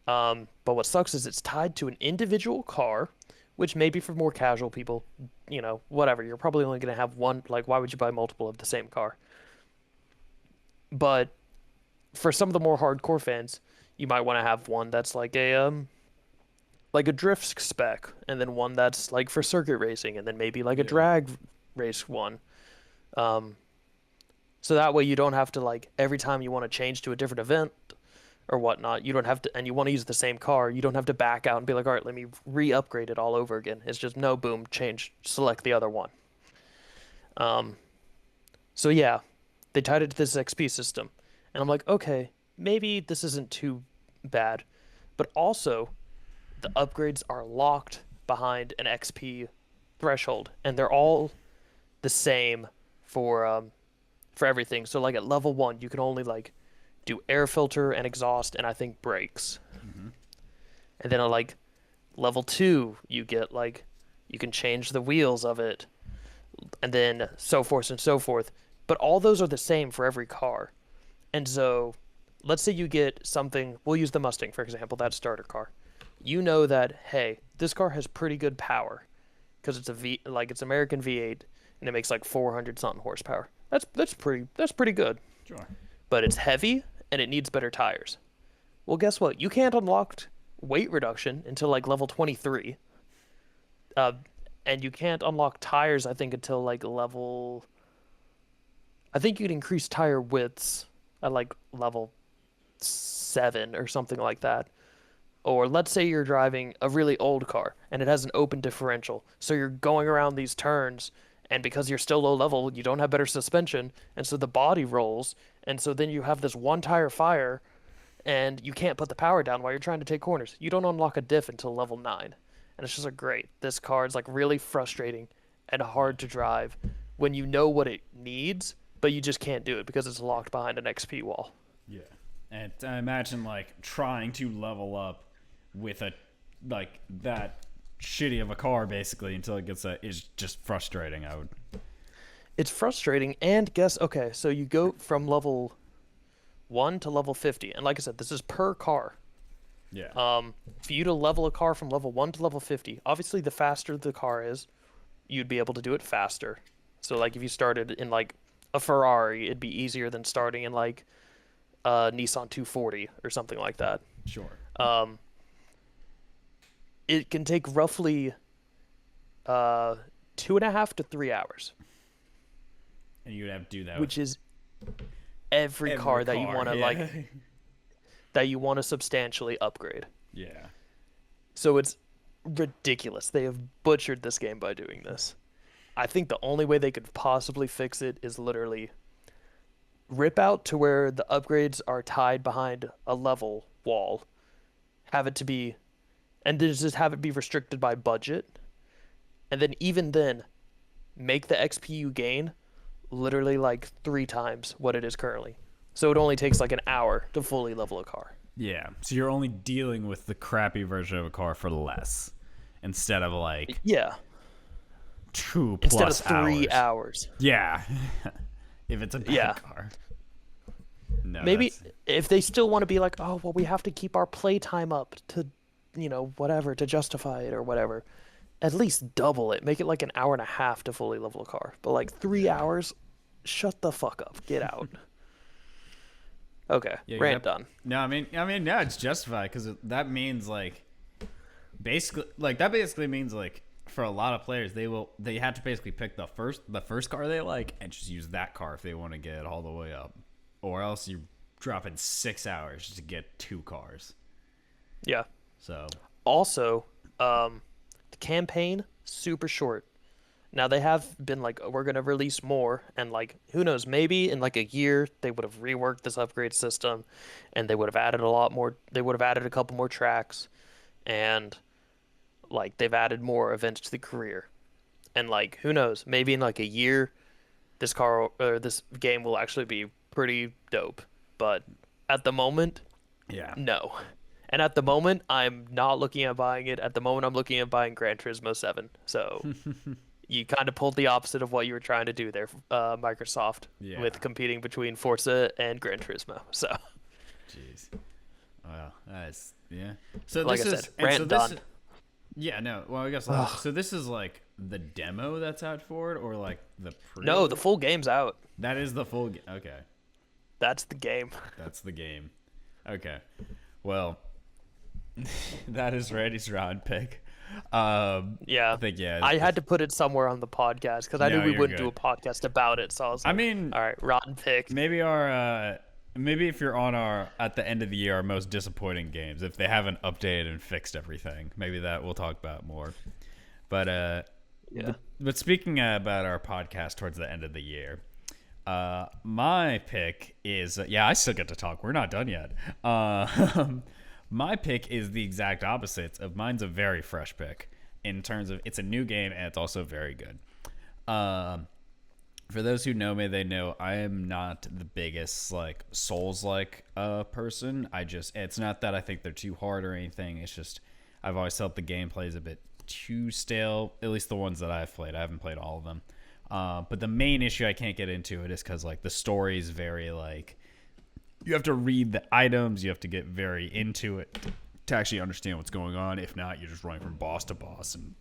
But what sucks is it's tied to an individual car, which maybe for more casual people, whatever. You're probably only going to have one. Like, why would you buy multiple of the same car? But for some of the more hardcore fans, you might want to have one that's like a drift spec, and then one that's like for circuit racing, and then maybe like a Yeah. drag race one. Um, so that way you don't have to like every time you want to change to a different event or whatnot, you don't have to, and you want to use the same car, you don't have to back out and be like, all right, let me re-upgrade it all over again. It's just no, boom, change, select the other one. Um, so yeah, they tied it to this XP system, and I'm like, okay, maybe this isn't too bad, but also the upgrades are locked behind an XP threshold, and they're all the same for everything. So like at level 1, you can only like do air filter and exhaust and I think brakes. Mhm. And then at like level 2, you get like you can change the wheels of it and then so forth and so forth. But all those are the same for every car. And so let's say you get something, we'll use the Mustang for example, that starter car. You know that hey, this car has pretty good power because it's American V8 and it makes like 400 something horsepower. That's pretty good. Sure. But it's heavy and it needs better tires. Well, guess what? You can't unlock weight reduction until like level 23. And you can't unlock tires, I think, until like level. I think you can increase tire widths at like level 7 or something like that. Or let's say you're driving a really old car and it has an open differential. So you're going around these turns, and because you're still low level, you don't have better suspension, and so the body rolls, and so then you have this one tire fire, and you can't put the power down while you're trying to take corners. You don't unlock a diff until level 9. And it's just like, great. This car is like really frustrating and hard to drive when you know what it needs, but you just can't do it because it's locked behind an XP wall. Yeah. And I imagine like trying to level up with a like that shitty of a car basically until it gets a is just frustrating. I would. It's frustrating, and guess, okay, so you go from level 1 to level 50, and like I said, this is per car. Yeah. For you to level a car from level 1 to level 50, obviously the faster the car is, you'd be able to do it faster. So like if you started in like a Ferrari, it'd be easier than starting in like a Nissan 240 or something like that. Sure. It can take roughly 2.5 to 3 hours, And you'd have to do that. which is every car that you want to yeah. like that you want to substantially upgrade. Yeah. So it's ridiculous. They have butchered this game by doing this. I think the only way they could possibly fix it is literally rip out to where the upgrades are tied behind a level wall, have it to be, and then just have it be restricted by budget, and then even then, make the XP you gain literally like 3 times what it is currently. So it only takes like an hour to fully level a car. Yeah. So you're only dealing with the crappy version of a car for less instead of like Yeah. 2+ Instead of 3 hours. hours. Yeah. If it's a bad Yeah. car. No, Maybe that's- if they still want to be like, oh, well, we have to keep our play time up to, whatever, to justify it or whatever, at least double it. Make it like an hour and a half to fully level a car. But like 3 hours, shut the fuck up. Get out. Okay, Yeah, rant done. No, I mean, yeah, it's justified because that means like, basically means like for a lot of players they have to basically pick the first car they like and just use that car if they want to get all the way up, or else you're dropping 6 hours just to get 2 cars. Yeah. So Also, the campaign, super short. Now they have been like, we're gonna release more, and like, who knows, maybe in like a year they would have reworked this upgrade system, and they would have added a lot more. They would have added a couple more tracks, and like they've added more events to the career, and like, who knows, maybe in like a year, this game will actually be pretty dope. But at the moment, yeah, no. And at the moment, I'm not looking at buying it. At the moment, I'm looking at buying Gran Turismo 7. So you kind of pulled the opposite of what you were trying to do there, Microsoft, Yeah. with competing between Forza and Gran Turismo. So, jeez, well, that's yeah. So like this I is said, and rant so this done. is- yeah, no. Well, I guess so. This is like the demo that's out for it, or like the pre. No, the full game's out. That is the full. Okay. That's the game. That's the game. Okay. Well, that is Randy's round pick. Yeah. I think, yeah. I had to put it somewhere on the podcast because I knew No, we you're wouldn't do good. a podcast about it. So I was like, mean, all right, rotten pick. maybe maybe if you're on our, at the end of the year, our most disappointing games, if they haven't updated and fixed everything, maybe that we'll talk about more. But, Yeah. but speaking about our podcast towards the end of the year, my pick is I still get to talk. We're not done yet. My pick is the exact opposite of mine's a very fresh pick in terms of it's a new game and it's also very good. For those who know me, they know I am not the biggest like Souls-like person. It's not that I think they're too hard or anything. It's just I've always felt the gameplay is a bit too stale. At least the ones that I've played. I haven't played all of them. But the main issue I can't get into it is because like the story is very like you have to read the items, you have to get very into it to actually understand what's going on. If not, you're just running from boss to boss and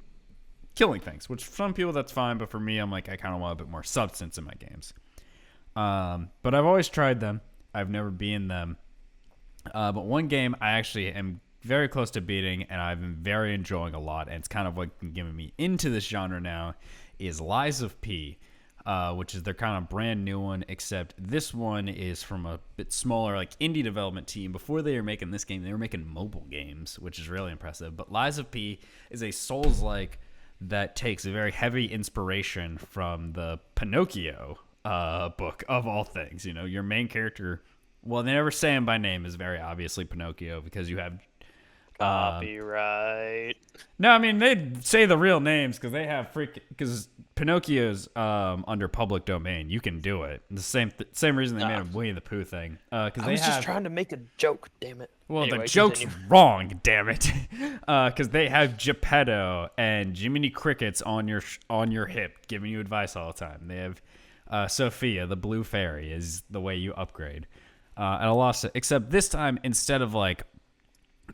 killing things. Which for some people that's fine, but for me, I'm like I kind of want a bit more substance in my games. But I've always tried them. I've never beaten them. But one game I actually am very close to beating, and I've been very enjoying a lot, and it's kind of like giving me into this genre now, is Lies of P. which is their kind of brand new one, except this one is from a bit smaller, like indie development team. Before they were making this game, they were making mobile games, which is really impressive. But Lies of P is a Souls-like that takes a very heavy inspiration from the Pinocchio book, of all things. You know, your main character, well, they never say him by name, is very obviously Pinocchio because you have copyright. No, I mean they say the real names because they have because Pinocchio's under public domain. You can do it. The same reason they made a Winnie the Pooh thing. Because I was just trying to make a joke. Damn it. Well, anyway, the joke's continue. wrong. Damn it. Because they have Geppetto and Jiminy Crickets on your hip, giving you advice all the time. They have Sophia, the blue fairy, is the way you upgrade. And I lost it. Except this time, instead of like,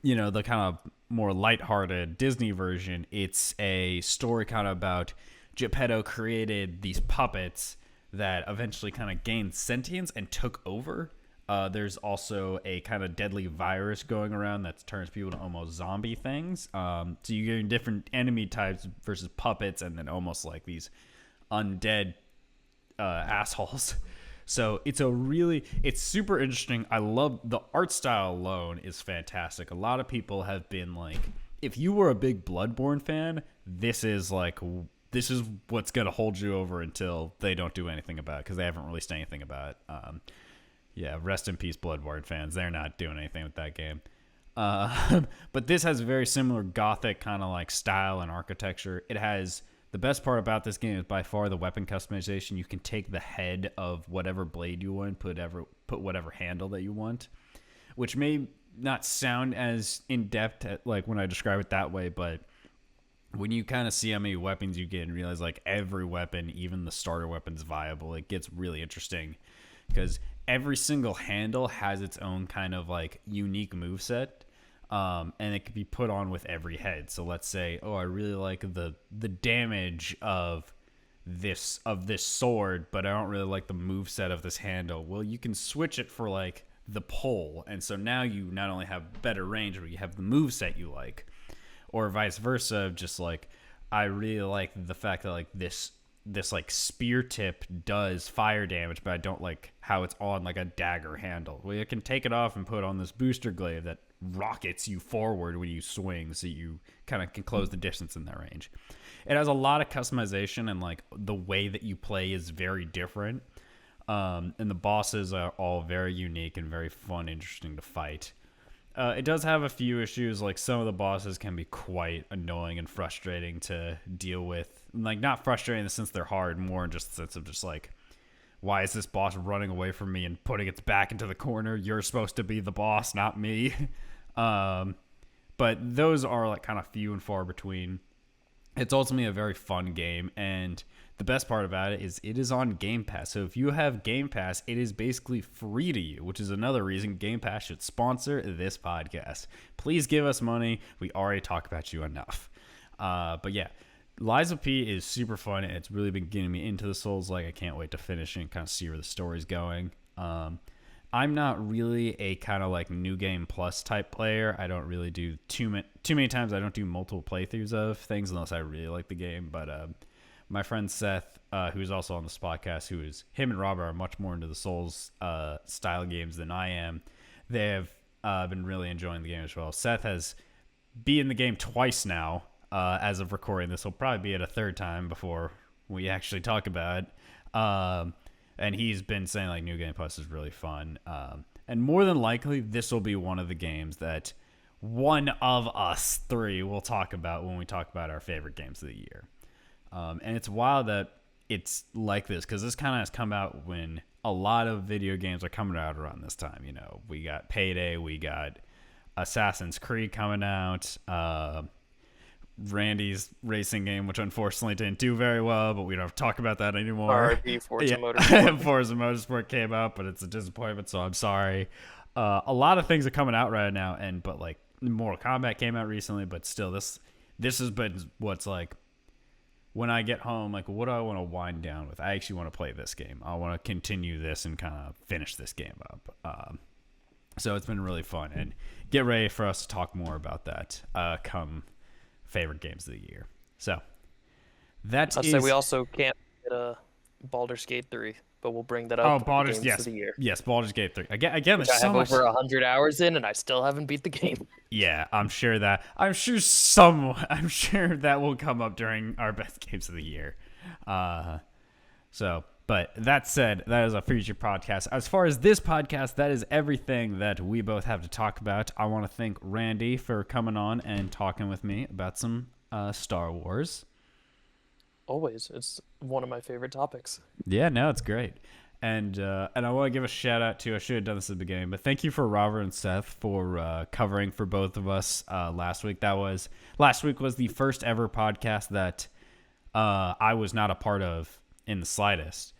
you know, the kind of more lighthearted Disney version, it's a story kind of about Geppetto created these puppets that eventually kind of gained sentience and took over. There's also a kind of deadly virus going around that turns people to almost zombie things. So you're getting different enemy types versus puppets, and then almost like these undead assholes. So it's super interesting. I love the art style alone is fantastic. A lot of people have been like, if you were a big Bloodborne fan, this is what's going to hold you over until they don't do anything about it, because they haven't released anything about it. Yeah, rest in peace, Bloodborne fans. They're not doing anything with that game. But this has a very similar gothic kind of like style and architecture. It has... The best part about this game is by far the weapon customization. You can take the head of whatever blade you want, put whatever handle that you want, which may not sound as in-depth like when I describe it that way, but when you kind of see how many weapons you get and realize like every weapon, even the starter weapon's viable, it gets really interesting because every single handle has its own kind of like unique moveset. And it could be put on with every head. So let's say, I really like the damage of this sword, but I don't really like the moveset of this handle. Well, you can switch it for like the pull, and so now you not only have better range, but you have the moveset you like, or vice versa. Just like I really like the fact that like this like spear tip does fire damage, but I don't like how it's on like a dagger handle. Well, you can take it off and put on this booster glaive that rockets you forward when you swing, so you kind of can close the distance in that range. It has a lot of customization, and like the way that you play is very different. And the bosses are all very unique and very fun, interesting to fight. It does have a few issues, like some of the bosses can be quite annoying and frustrating to deal with. Like, not frustrating in the sense they're hard, more in just the sense of just like, why is this boss running away from me and putting its back into the corner? You're supposed to be the boss, not me. But those are like kind of few and far between. It's ultimately a very fun game, and the best part about it is on Game Pass. So if you have Game Pass, it is basically free to you, which is another reason Game Pass should sponsor this podcast. Please give us money. We already talk about you enough. But yeah, Lies of P is super fun, and it's really been getting me into the Souls. Like, I can't wait to finish it and kind of see where the story's going. I'm not really a kind of like New Game Plus type player. I don't really do too many times. I don't do multiple playthroughs of things unless I really like the game. But my friend Seth, who's also on this podcast, him and Robert are much more into the Souls style games than I am. They have been really enjoying the game as well. Seth has been in the game twice now. As of recording this, will probably be at a third time before we actually talk about it. And he's been saying like New Game Plus is really fun. And more than likely, this will be one of the games that one of us three will talk about when we talk about our favorite games of the year. And it's wild that it's like this, because this kind of has come out when a lot of video games are coming out around this time. You know, we got Payday, we got Assassin's Creed coming out, Randy's racing game, which unfortunately didn't do very well, but we don't have to talk about that anymore. Forza Motorsport. Forza Motorsport came out, but it's a disappointment, so I'm sorry. A lot of things are coming out right now, but like Mortal Kombat came out recently, but still, this has been what's like, when I get home, like, what do I want to wind down with? I actually want to play this game. I want to continue this and kind of finish this game up. So it's been really fun, and get ready for us to talk more about that come favorite games of the year. So that I'll say we also can't Baldur's Gate 3, but we'll bring that Oh, up with the Baldur's, games of yes, the year, yes, Baldur's Gate 3. Again, which there's I so have much. over 100 hours in, and I still haven't beat the game. Yeah, I'm sure I'm sure that will come up during our best games of the year. But that said, that is a future podcast. As far as this podcast, that is everything that we both have to talk about. I want to thank Randy for coming on and talking with me about some Star Wars. Always, it's one of my favorite topics. Yeah, no, it's great. And I want to give a shout out to, I should have done this at the beginning, but thank you for Robert and Seth for covering for both of us last week. Last week was the first ever podcast that I was not a part of in the slightest.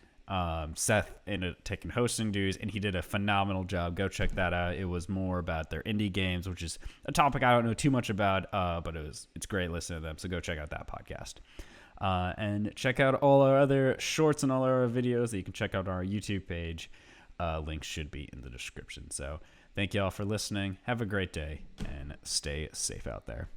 Seth ended up taking hosting duties, and he did a phenomenal job. Go check that out. It was more about their indie games, which is a topic I don't know too much about, but it's great listening to them. So go check out that podcast. And check out all our other shorts and all our videos that you can check out on our YouTube page. Links should be in the description. So thank you all for listening. Have a great day and stay safe out there.